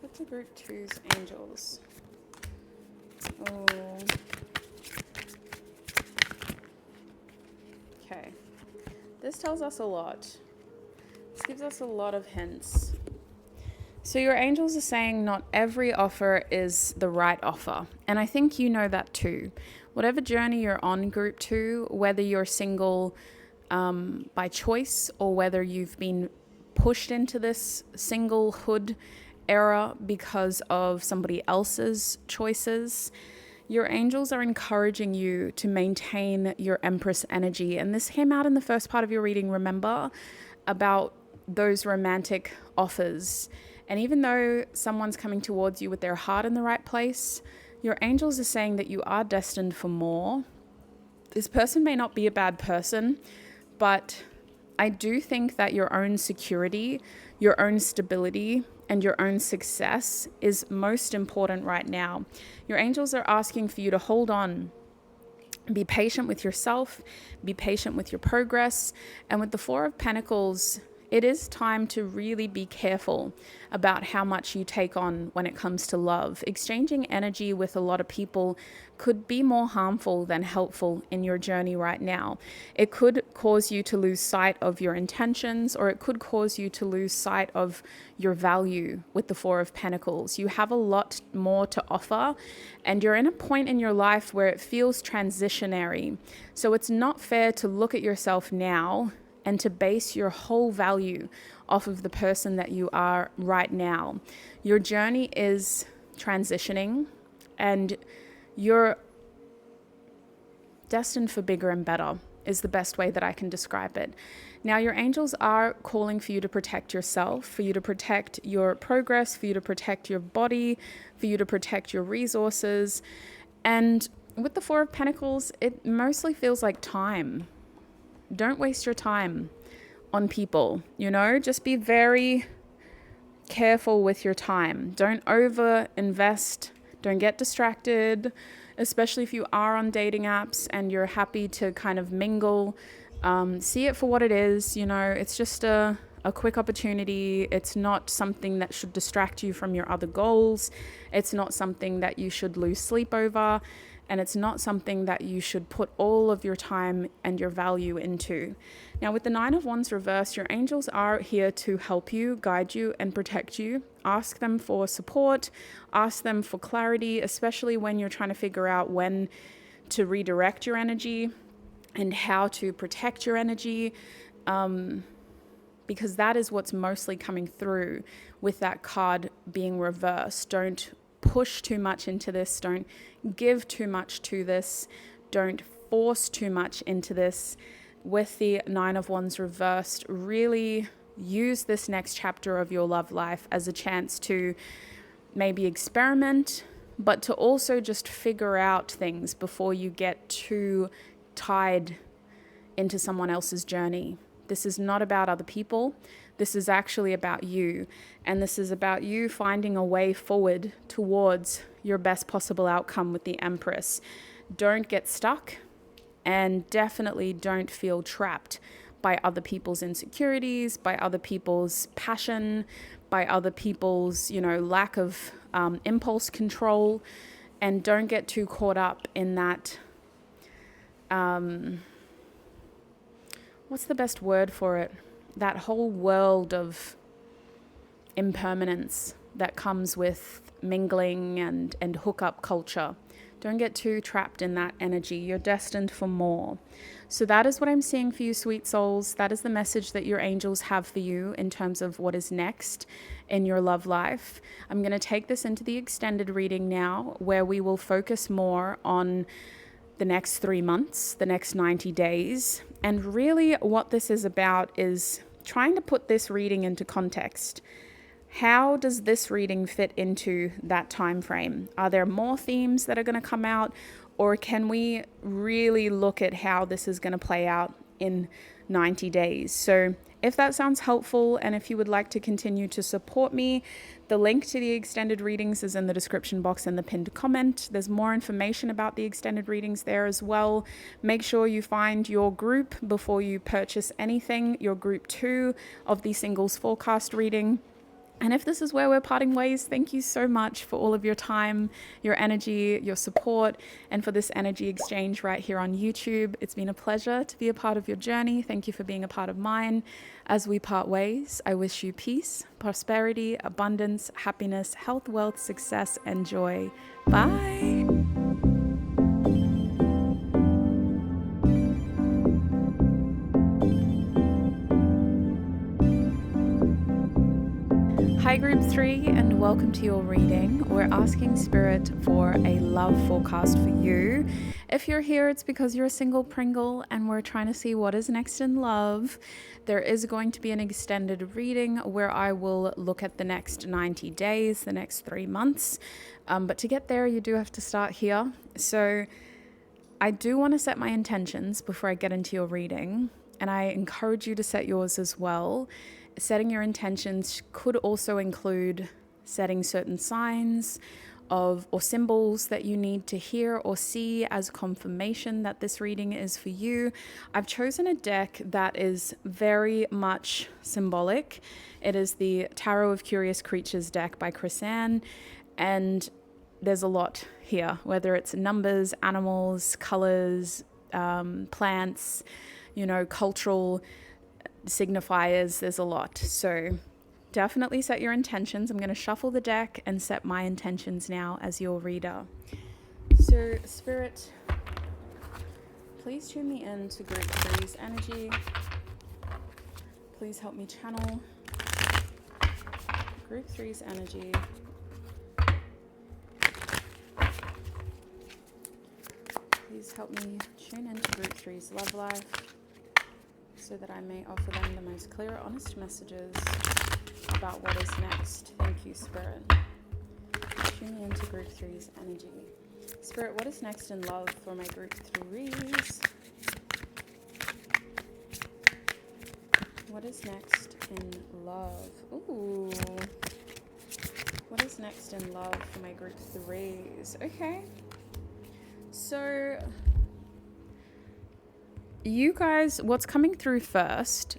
What's the group 2's angels? Oh. Okay. This tells us a lot. This gives us a lot of hints. So your angels are saying not every offer is the right offer. And I think you know that too. Whatever journey you're on, group 2, whether you're single by choice or whether you've been pushed into this singlehood error because of somebody else's choices, your angels are encouraging you to maintain your Empress energy. And this came out in the first part of your reading, remember, about those romantic offers. And even though someone's coming towards you with their heart in the right place, your angels are saying that you are destined for more. This person may not be a bad person, but I do think that your own security, your own stability, and your own success is most important right now. Your angels are asking for you to hold on. Be patient with yourself, be patient with your progress. And with the Four of Pentacles, it is time to really be careful about how much you take on when it comes to love. Exchanging energy with a lot of people could be more harmful than helpful in your journey right now. It could cause you to lose sight of your intentions, or it could cause you to lose sight of your value with the Four of Pentacles. You have a lot more to offer, and you're in a point in your life where it feels transitionary. So it's not fair to look at yourself now and to base your whole value off of the person that you are right now. Your journey is transitioning, and you're destined for bigger and better is the best way that I can describe it. Now, your angels are calling for you to protect yourself, for you to protect your progress, for you to protect your body, for you to protect your resources. And with the Four of Pentacles, it mostly feels like time. Don't waste your time on people, just be very careful with your time. Don't over invest. Don't get distracted, especially if you are on dating apps and you're happy to kind of mingle. See it for what it is. It's just a quick opportunity. It's not something that should distract you from your other goals. It's not something that you should lose sleep over. And it's not something that you should put all of your time and your value into. Now, with the Nine of Wands reversed, your angels are here to help you, guide you, and protect you. Ask them for support. Ask them for clarity, especially when you're trying to figure out when to redirect your energy and how to protect your energy. Because that is what's mostly coming through with that card being reversed. Don't push too much into this. Don't give too much to this. Don't force too much into this. With the Nine of Wands reversed, really use this next chapter of your love life as a chance to maybe experiment, but to also just figure out things before you get too tied into someone else's journey. This is not about other people. This is actually about you. And this is about you finding a way forward towards your best possible outcome with the Empress. Don't get stuck, and definitely don't feel trapped by other people's insecurities, by other people's passion, by other people's, lack of impulse control. And don't get too caught up in that, what's the best word for it? That whole world of impermanence that comes with mingling and hookup culture. Don't get too trapped in that energy. You're destined for more. So that is what I'm seeing for you, sweet souls. That is the message that your angels have for you in terms of what is next in your love life. I'm going to take this into the extended reading now, where we will focus more on the next 3 months, the next 90 days. And really what this is about is trying to put this reading into context. How does this reading fit into that time frame? Are there more themes that are going to come out, or can we really look at how this is going to play out in 90 days? So if that sounds helpful, and if you would like to continue to support me, the link to the extended readings is in the description box and the pinned comment. There's more information about the extended readings there as well. Make sure you find your group before you purchase anything, your group 2 of the singles forecast reading. And if this is where we're parting ways, thank you so much for all of your time, your energy, your support, and for this energy exchange right here on YouTube. It's been a pleasure to be a part of your journey. Thank you for being a part of mine. As we part ways, I wish you peace, prosperity, abundance, happiness, health, wealth, success, and joy. Bye. Hi Group 3 and welcome to your reading. We're asking Spirit for a love forecast for you. If you're here, it's because you're a single Pringle and we're trying to see what is next in love. There is going to be an extended reading where I will look at the next 90 days, the next 3 months. But to get there, you do have to start here. So I do want to set my intentions before I get into your reading, and I encourage you to set yours as well. Setting your intentions could also include setting certain signs or symbols that you need to hear or see as confirmation that this reading is for you. I've chosen a deck that is very much symbolic. It is the Tarot of Curious Creatures deck by Chris-Anne, and there's a lot here, whether it's numbers, animals, colors, plants, cultural signifiers. There's a lot. So definitely set your intentions. I'm going to shuffle the deck and set my intentions now as your reader. So Spirit, please tune me in to Group 3's energy. Please help me channel Group 3's energy. Please help me tune into Group 3's love life so that I may offer them the most clear, honest messages about what is next. Thank you, Spirit. Tune me into Group 3's energy. Spirit, what is next in love for my Group 3s? What is next in love? Ooh. What is next in love for my Group 3s? Okay. So you guys, what's coming through first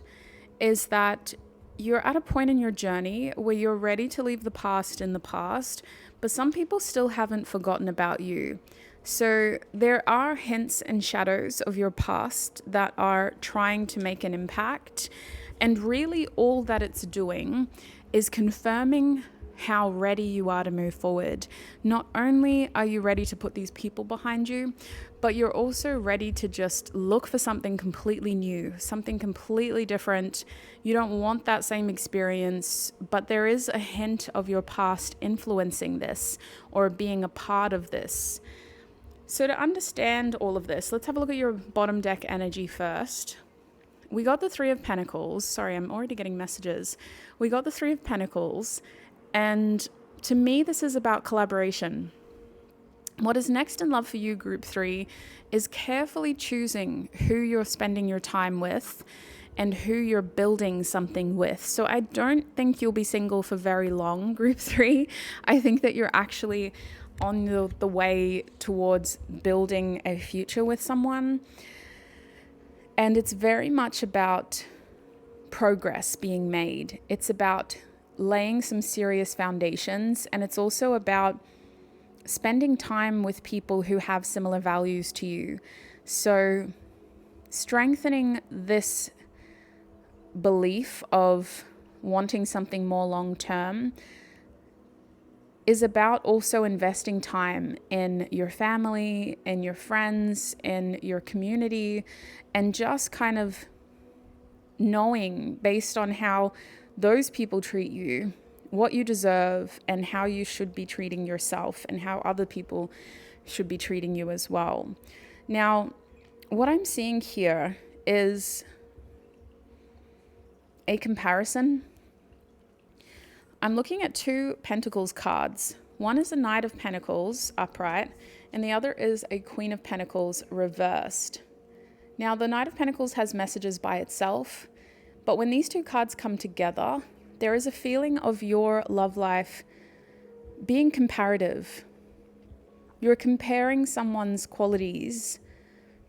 is that you're at a point in your journey where you're ready to leave the past in the past, but some people still haven't forgotten about you. So there are hints and shadows of your past that are trying to make an impact. And really all that it's doing is confirming how ready you are to move forward. Not only are you ready to put these people behind you, but you're also ready to just look for something completely new, something completely different. You don't want that same experience, but there is a hint of your past influencing this or being a part of this. So to understand all of this, let's have a look at your bottom deck energy first. We got the Three of Pentacles. Sorry, I'm already getting messages. We got the Three of Pentacles. And to me, this is about collaboration. What is next in love for you, Group 3, is carefully choosing who you're spending your time with and who you're building something with. So I don't think you'll be single for very long, Group 3. I think that you're actually on the way towards building a future with someone. And it's very much about progress being made. It's about laying some serious foundations, and it's also about spending time with people who have similar values to you. So strengthening this belief of wanting something more long-term is about also investing time in your family, in your friends, in your community, and just kind of knowing based on how those people treat you, what you deserve, and how you should be treating yourself and how other people should be treating you as well. Now, what I'm seeing here is a comparison. I'm looking at two Pentacles cards. One is a Knight of Pentacles upright, and the other is a Queen of Pentacles reversed. Now, the Knight of Pentacles has messages by itself, but when these two cards come together, there is a feeling of your love life being comparative. You're comparing someone's qualities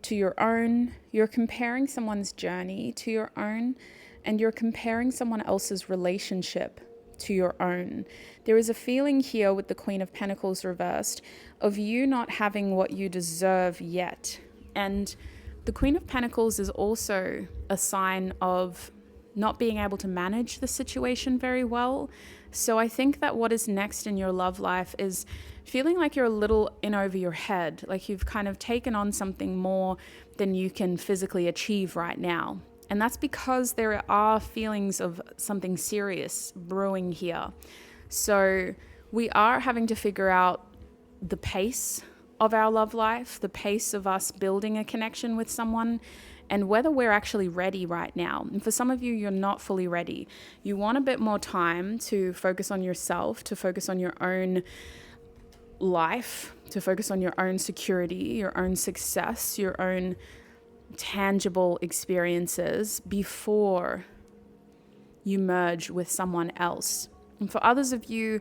to your own. You're comparing someone's journey to your own, and you're comparing someone else's relationship to your own. There is a feeling here with the Queen of Pentacles reversed of you not having what you deserve yet. And the Queen of Pentacles is also a sign of not being able to manage the situation very well. So I think that what is next in your love life is feeling like you're a little in over your head, like you've kind of taken on something more than you can physically achieve right now. And that's because there are feelings of something serious brewing here. So we are having to figure out the pace of our love life, the pace of us building a connection with someone, and whether we're actually ready right now. And for some of you, you're not fully ready. You want a bit more time to focus on yourself, to focus on your own life, to focus on your own security, your own success, your own tangible experiences before you merge with someone else. And for others of you,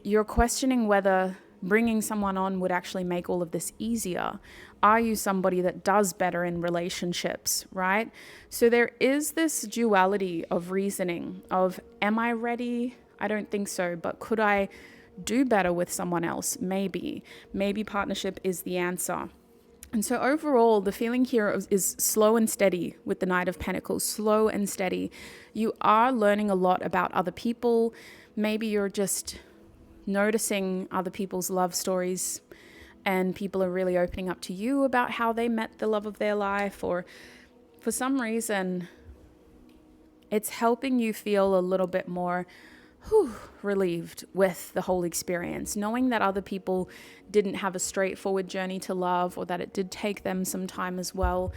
you're questioning whether bringing someone on would actually make all of this easier. Are you somebody that does better in relationships, right? So there is this duality of reasoning of, am I ready? I don't think so, but could I do better with someone else? Maybe partnership is the answer. And so overall, the feeling here is slow and steady with the Knight of Pentacles, slow and steady. You are learning a lot about other people. Maybe you're just noticing other people's love stories and people are really opening up to you about how they met the love of their life, or for some reason, it's helping you feel a little bit more relieved with the whole experience, knowing that other people didn't have a straightforward journey to love, or that it did take them some time as well,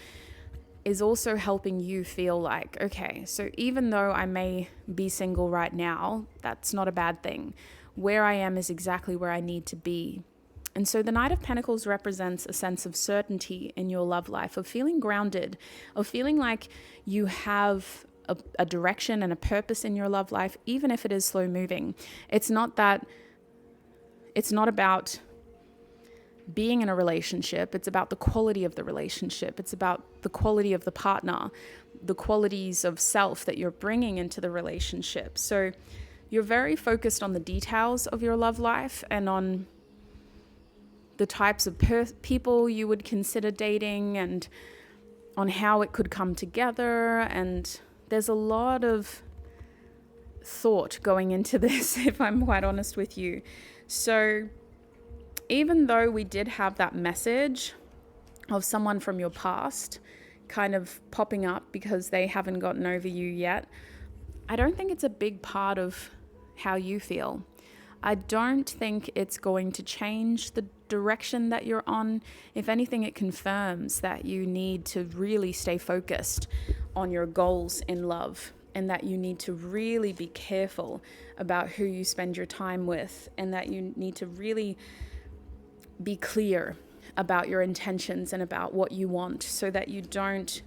is also helping you feel like, okay, so even though I may be single right now, that's not a bad thing. Where I am is exactly where I need to be. And so the Knight of Pentacles represents a sense of certainty in your love life, of feeling grounded, of feeling like you have a direction and a purpose in your love life, even if it is slow moving. It's not about being in a relationship. It's about the quality of the relationship. It's about the quality of the partner, the qualities of self that you're bringing into the relationship. So you're very focused on the details of your love life and on the types of people you would consider dating and on how it could come together. And there's a lot of thought going into this, if I'm quite honest with you. So even though we did have that message of someone from your past kind of popping up because they haven't gotten over you yet, I don't think it's a big part of how you feel. I don't think it's going to change the direction that you're on. If anything, it confirms that you need to really stay focused on your goals in love, and that you need to really be careful about who you spend your time with, and that you need to really be clear about your intentions and about what you want, so that you don't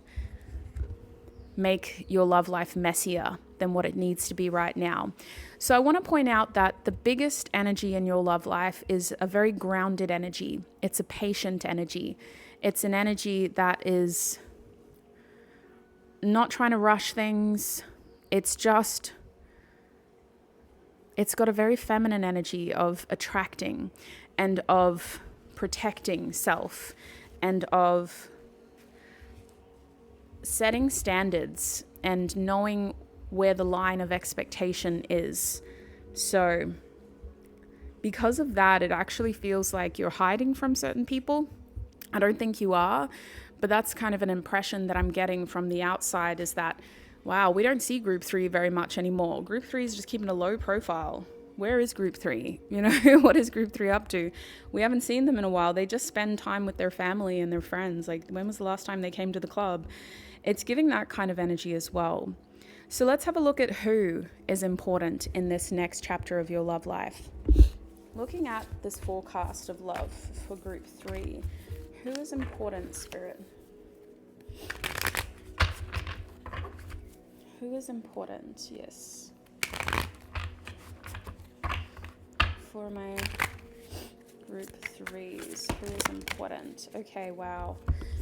make your love life messier than what it needs to be right now. So I want to point out that the biggest energy in your love life is a very grounded energy. It's a patient energy. It's an energy that is not trying to rush things. It's got a very feminine energy of attracting and of protecting self and of setting standards and knowing where the line of expectation is. So because of that, it actually feels like you're hiding from certain people. I don't think you are, but that's kind of an impression that I'm getting from the outside, is that, wow, we don't see group 3 very much anymore. Group 3 is just keeping a low profile. Where is group 3? What is group 3 up to? We haven't seen them in a while. They just spend time with their family and their friends. Like, when was the last time they came to the club? It's giving that kind of energy as well. So let's have a look at who is important in this next chapter of your love life. Looking at this forecast of love for group 3, who is important, Spirit? Who is important? Yes. For my group 3s, who is important? Okay, wow.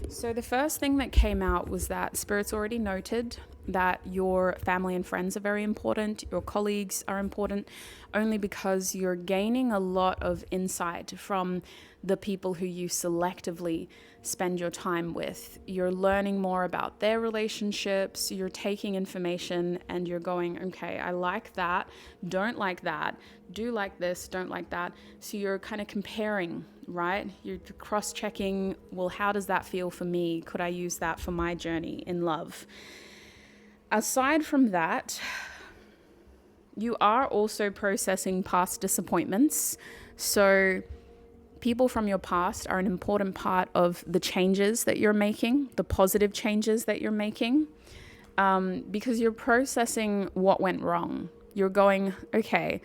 So the first thing that came out was that Spirit's already noted that your family and friends are very important, your colleagues are important, only because you're gaining a lot of insight from the people who you selectively spend your time with. You're learning more about their relationships, you're taking information and you're going, okay, I like that, don't like that, do like this, don't like that. So you're kind of comparing, right? You're cross-checking, well, how does that feel for me? Could I use that for my journey in love? Aside from that, you are also processing past disappointments. So people from your past are an important part of the changes that you're making, the positive changes that you're making, because you're processing what went wrong. You're going, okay,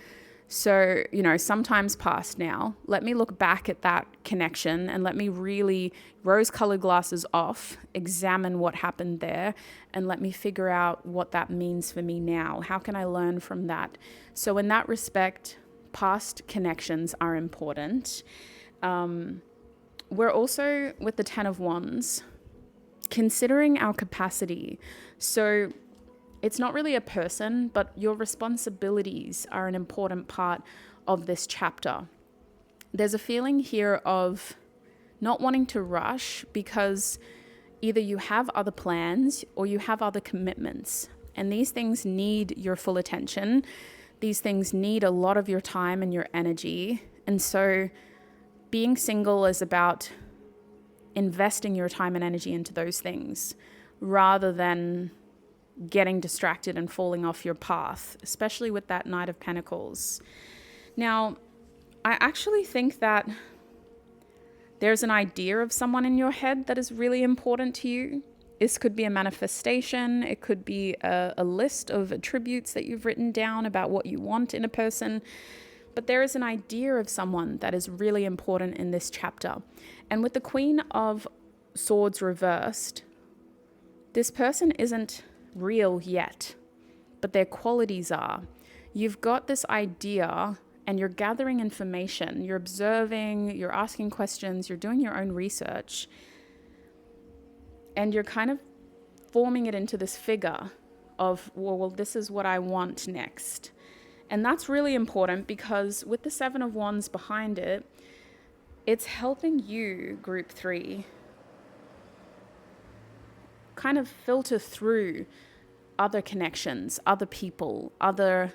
so, some time's passed now. Let me look back at that connection and let me really rose-colored glasses off, examine what happened there, and let me figure out what that means for me now. How can I learn from that? So in that respect, past connections are important. We're also, with the 10 of Wands, considering our capacity. So it's not really a person, but your responsibilities are an important part of this chapter. There's a feeling here of not wanting to rush because either you have other plans or you have other commitments. And these things need your full attention. These things need a lot of your time and your energy. And so being single is about investing your time and energy into those things rather than getting distracted and falling off your path, especially with that Knight of Pentacles. Now, I actually think that there's an idea of someone in your head that is really important to you. This could be a manifestation. It could be a list of attributes that you've written down about what you want in a person. But there is an idea of someone that is really important in this chapter. And with the Queen of Swords reversed, this person isn't real yet, but their qualities are. You've got this idea and you're gathering information, you're observing, you're asking questions, you're doing your own research, and you're kind of forming it into this figure of, well, this is what I want next. And that's really important because with the 7 of Wands behind it, it's helping you, group 3, kind of filter through other connections, other people, other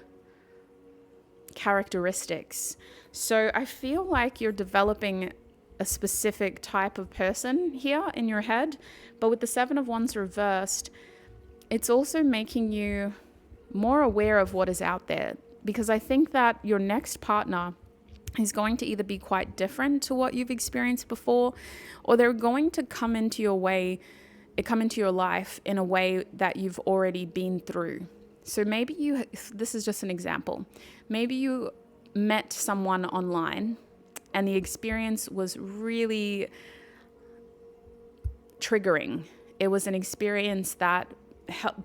characteristics. So I feel like you're developing a specific type of person here in your head, but with the 7 of Wands reversed, it's also making you more aware of what is out there, because I think that your next partner is going to either be quite different to what you've experienced before, or they're going to come into your life in a way that you've already been through. So maybe this is just an example. Maybe you met someone online and the experience was really triggering. It was an experience that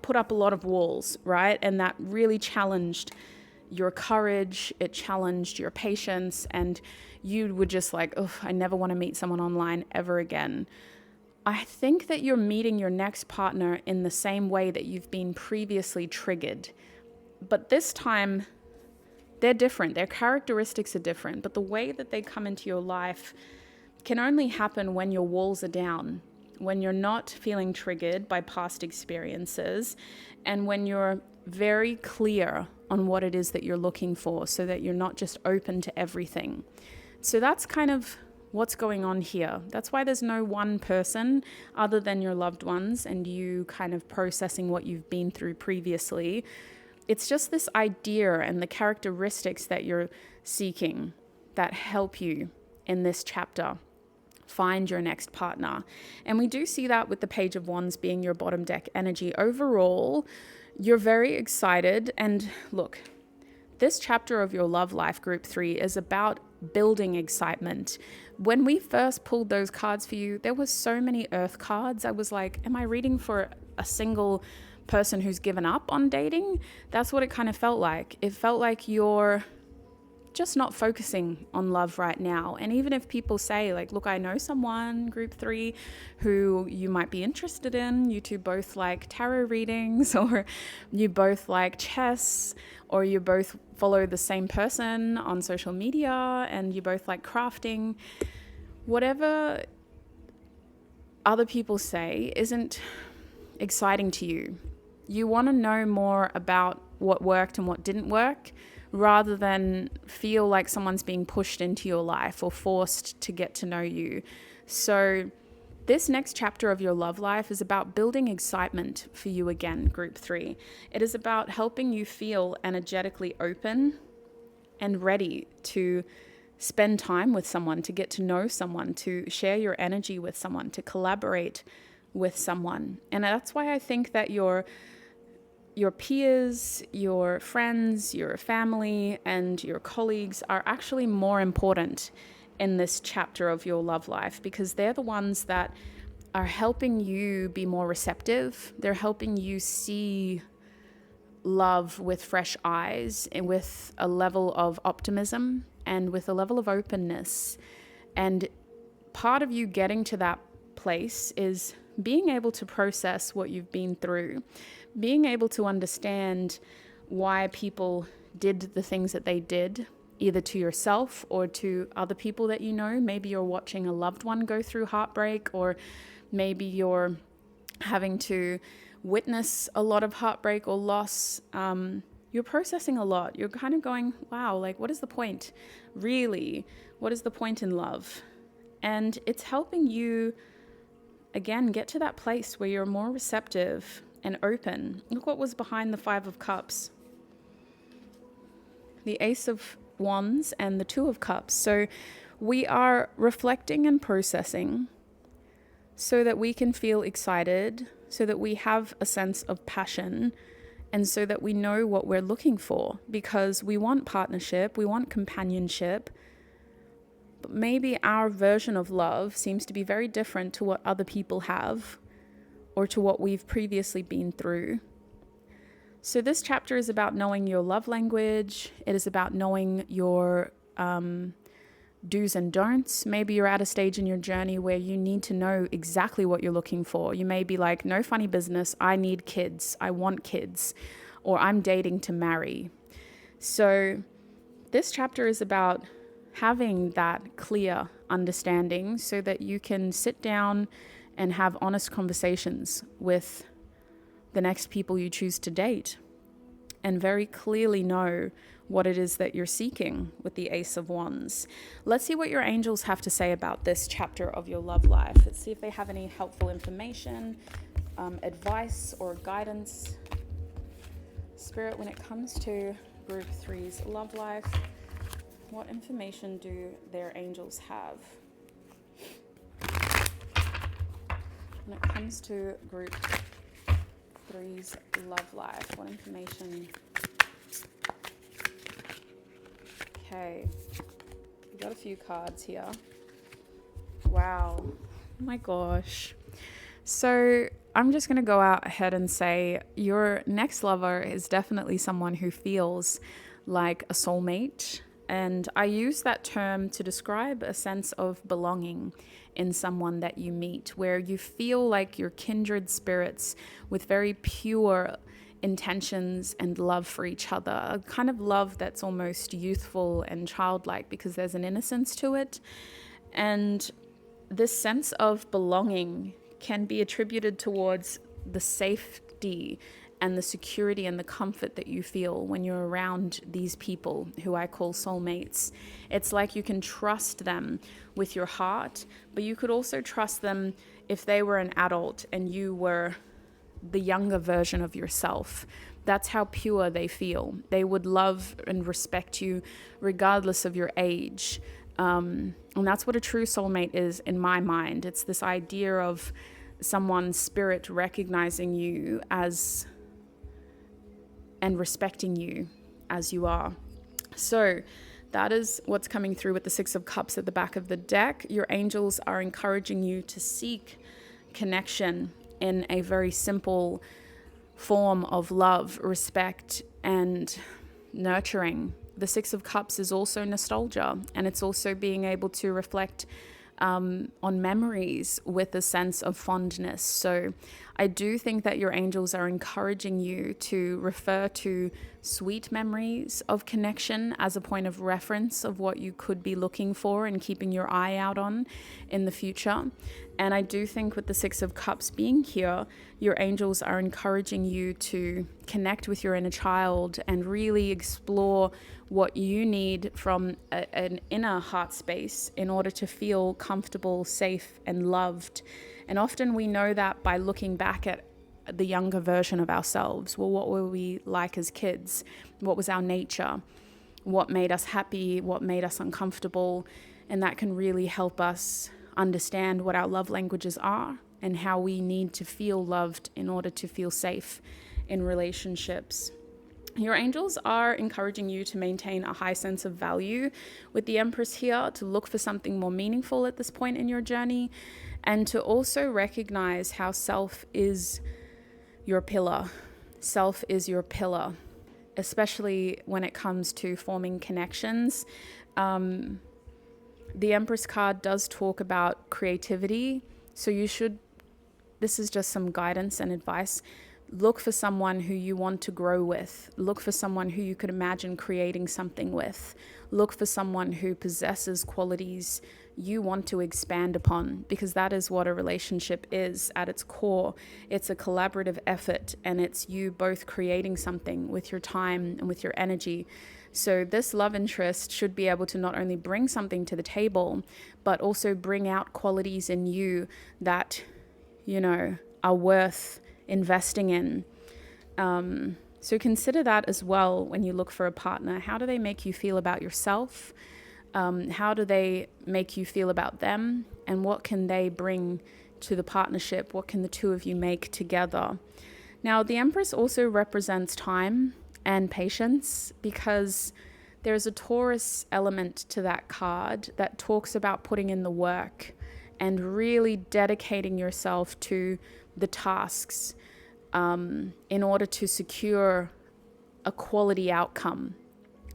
put up a lot of walls, right? And that really challenged your courage, it challenged your patience, and you were just like, oh, I never want to meet someone online ever again. I think that you're meeting your next partner in the same way that you've been previously triggered. But this time, they're different. Their characteristics are different. But the way that they come into your life can only happen when your walls are down, when you're not feeling triggered by past experiences, and when you're very clear on what it is that you're looking for so that you're not just open to everything. So that's kind of what's going on here. That's why there's no one person other than your loved ones and you kind of processing what you've been through previously. It's just this idea and the characteristics that you're seeking that help you in this chapter find your next partner. And we do see that with the Page of Wands being your bottom deck energy. Overall, you're very excited. And look, this chapter of your love life, group 3, is about building excitement. When we first pulled those cards for you, there were so many earth cards. I was like, am I reading for a single person who's given up on dating? That's what it kind of felt like. It felt like you're just not focusing on love right now. And even if people say like, look, I know someone, group 3, who you might be interested in, you two both like tarot readings, or you both like chess, or you both follow the same person on social media, and you both like crafting, whatever other people say isn't exciting to you. You want to know more about what worked and what didn't work, rather than feel like someone's being pushed into your life or forced to get to know you. So this next chapter of your love life is about building excitement for you again, group 3. It is about helping you feel energetically open and ready to spend time with someone, to get to know someone, to share your energy with someone, to collaborate with someone. And that's why I think that your peers, your friends, your family, and your colleagues are actually more important in this chapter of your love life, because they're the ones that are helping you be more receptive. They're helping you see love with fresh eyes and with a level of optimism and with a level of openness. And part of you getting to that place is being able to process what you've been through, being able to understand why people did the things that they did, either to yourself or to other people that you know. Maybe you're watching a loved one go through heartbreak, or maybe you're having to witness a lot of heartbreak or loss. You're processing a lot. You're kind of going, wow, like, what is the point? Really, what is the point in love? And it's helping you, again, get to that place where you're more receptive and open. Look what was behind the 5 of Cups. The Ace of Wands and the 2 of Cups. So we are reflecting and processing so that we can feel excited, so that we have a sense of passion, and so that we know what we're looking for, because we want partnership, we want companionship, but maybe our version of love seems to be very different to what other people have or to what we've previously been through. So this chapter is about knowing your love language. It is about knowing your do's and don'ts. Maybe you're at a stage in your journey where you need to know exactly what you're looking for. You may be like, no funny business, I need kids, I want kids, or I'm dating to marry. So this chapter is about having that clear understanding so that you can sit down and have honest conversations with the next people you choose to date, and very clearly know what it is that you're seeking with the Ace of Wands. Let's see what your angels have to say about this chapter of your love life. Let's see if they have any helpful information, advice, or guidance. Spirit, when it comes to group 3's love life, what information do their angels have? When it comes to group 3's love life, what information? Okay, we got a few cards here. Wow, oh my gosh. So I'm just going to go out ahead and say your next lover is definitely someone who feels like a soulmate. And I use that term to describe a sense of belonging in someone that you meet, where you feel like you're kindred spirits with very pure intentions and love for each other, a kind of love that's almost youthful and childlike because there's an innocence to it. And this sense of belonging can be attributed towards the safety and the security and the comfort that you feel when you're around these people who I call soulmates. It's like you can trust them with your heart, but you could also trust them if they were an adult and you were the younger version of yourself. That's how pure they feel. They would love and respect you regardless of your age. And that's what a true soulmate is in my mind. It's this idea of someone's spirit recognizing you as and respecting you as you are. So that is what's coming through with the 6 of Cups at the back of the deck. Your angels are encouraging you to seek connection in a very simple form of love, respect, and nurturing. The Six of Cups is also nostalgia, and it's also being able to reflect on memories with a sense of fondness. So I do think that your angels are encouraging you to refer to sweet memories of connection as a point of reference of what you could be looking for and keeping your eye out on in the future. And I do think with the Six of Cups being here, your angels are encouraging you to connect with your inner child and really explore what you need from an inner heart space in order to feel comfortable, safe, and loved. And often we know that by looking back at the younger version of ourselves. Well, what were we like as kids? What was our nature? What made us happy? What made us uncomfortable? And that can really help us understand what our love languages are and how we need to feel loved in order to feel safe in relationships. Your angels are encouraging you to maintain a high sense of value with the Empress here, to look for something more meaningful at this point in your journey, and to also recognize how self is your pillar. Self is your pillar, especially when it comes to forming connections. The Empress card does talk about creativity, so this is just some guidance and advice. Look for someone who you want to grow with. Look for someone who you could imagine creating something with. Look for someone who possesses qualities you want to expand upon, because that is what a relationship is at its core. It's a collaborative effort, and it's you both creating something with your time and with your energy. So this love interest should be able to not only bring something to the table, but also bring out qualities in you that, are worth investing in. So consider that as well when you look for a partner. How do they make you feel about yourself? How do they make you feel about them? And what can they bring to the partnership? What can the two of you make together? Now, the Empress also represents time and patience, because there's a Taurus element to that card that talks about putting in the work and really dedicating yourself to the tasks in order to secure a quality outcome,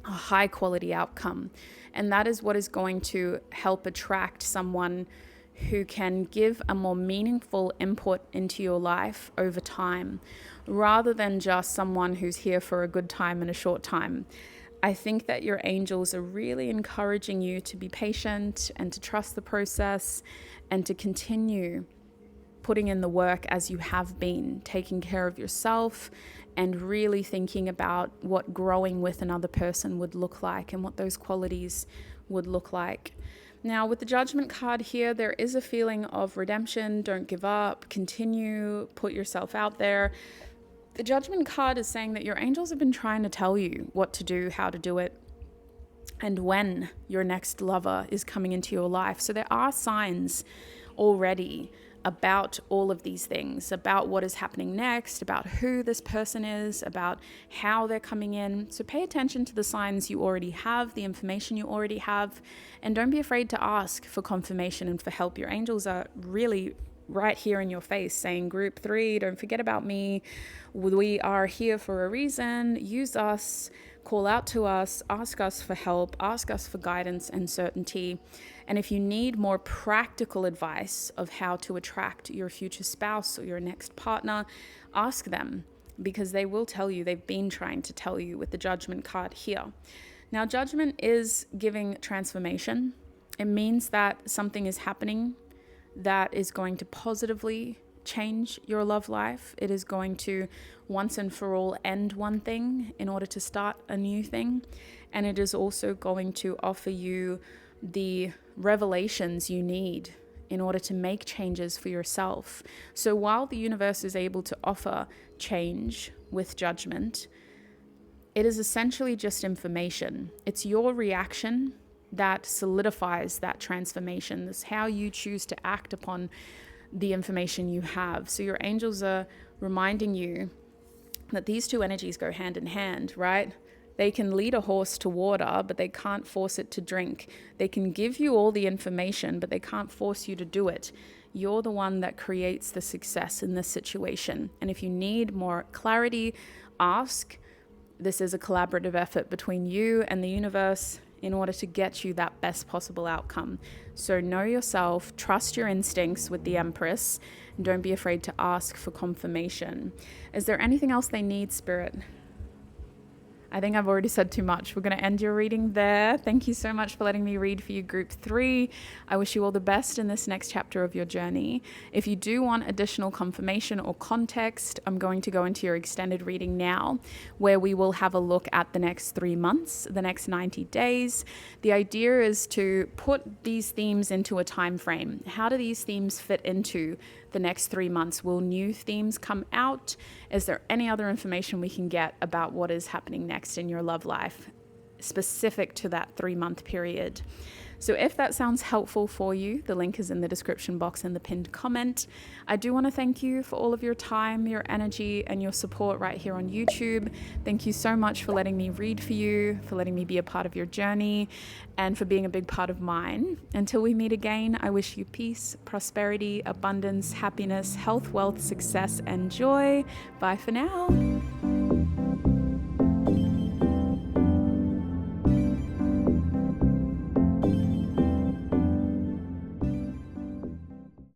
a high quality outcome. And that is what is going to help attract someone who can give a more meaningful input into your life over time, rather than just someone who's here for a good time and a short time. I think that your angels are really encouraging you to be patient and to trust the process and to continue putting in the work as you have been, taking care of yourself and really thinking about what growing with another person would look like and what those qualities would look like. Now, with the Judgment card here, there is a feeling of redemption. Don't give up, continue, put yourself out there. The Judgment card is saying that your angels have been trying to tell you what to do, how to do it, and when your next lover is coming into your life. So there are signs already about all of these things, about what is happening next, about who this person is, about how they're coming in. So pay attention to the signs you already have, the information you already have, and don't be afraid to ask for confirmation and for help. Your angels are really right here in your face saying, group 3, don't forget about me. We are here for a reason. Use us, call out to us, ask us for help, ask us for guidance and certainty. And if you need more practical advice of how to attract your future spouse or your next partner, ask them, because they will tell you. They've been trying to tell you with the Judgment card here. Now, Judgment is giving transformation. It means that something is happening that is going to positively change your love life. It is going to once and for all end one thing in order to start a new thing. And it is also going to offer you the revelations you need in order to make changes for yourself. So while the universe is able to offer change with Judgment, it is essentially just information. It's your reaction that solidifies that transformation. This is how you choose to act upon the information you have. So your angels are reminding you that these two energies go hand in hand, right? They can lead a horse to water, but they can't force it to drink. They can give you all the information, but they can't force you to do it. You're the one that creates the success in this situation. And if you need more clarity, ask This is a collaborative effort between you and the universe in order to get you that best possible outcome. So know yourself, trust your instincts with the Empress, and don't be afraid to ask for confirmation. Is there anything else they need, Spirit? I think I've already said too much. We're going to end your reading there. Thank you so much for letting me read for you, Group 3. I wish you all the best in this next chapter of your journey. If you do want additional confirmation or context, I'm going to go into your extended reading now, where we will have a look at the next 3 months, the next 90 days. The idea is to put these themes into a time frame. How do these themes fit into the next 3 months? Will new themes come out? Is there any other information we can get about what is happening next in your love life, specific to that 3-month period? So if that sounds helpful for you, the link is in the description box and the pinned comment. I do want to thank you for all of your time, your energy, and your support right here on YouTube. Thank you so much for letting me read for you, for letting me be a part of your journey, and for being a big part of mine. Until we meet again, I wish you peace, prosperity, abundance, happiness, health, wealth, success, and joy. Bye for now.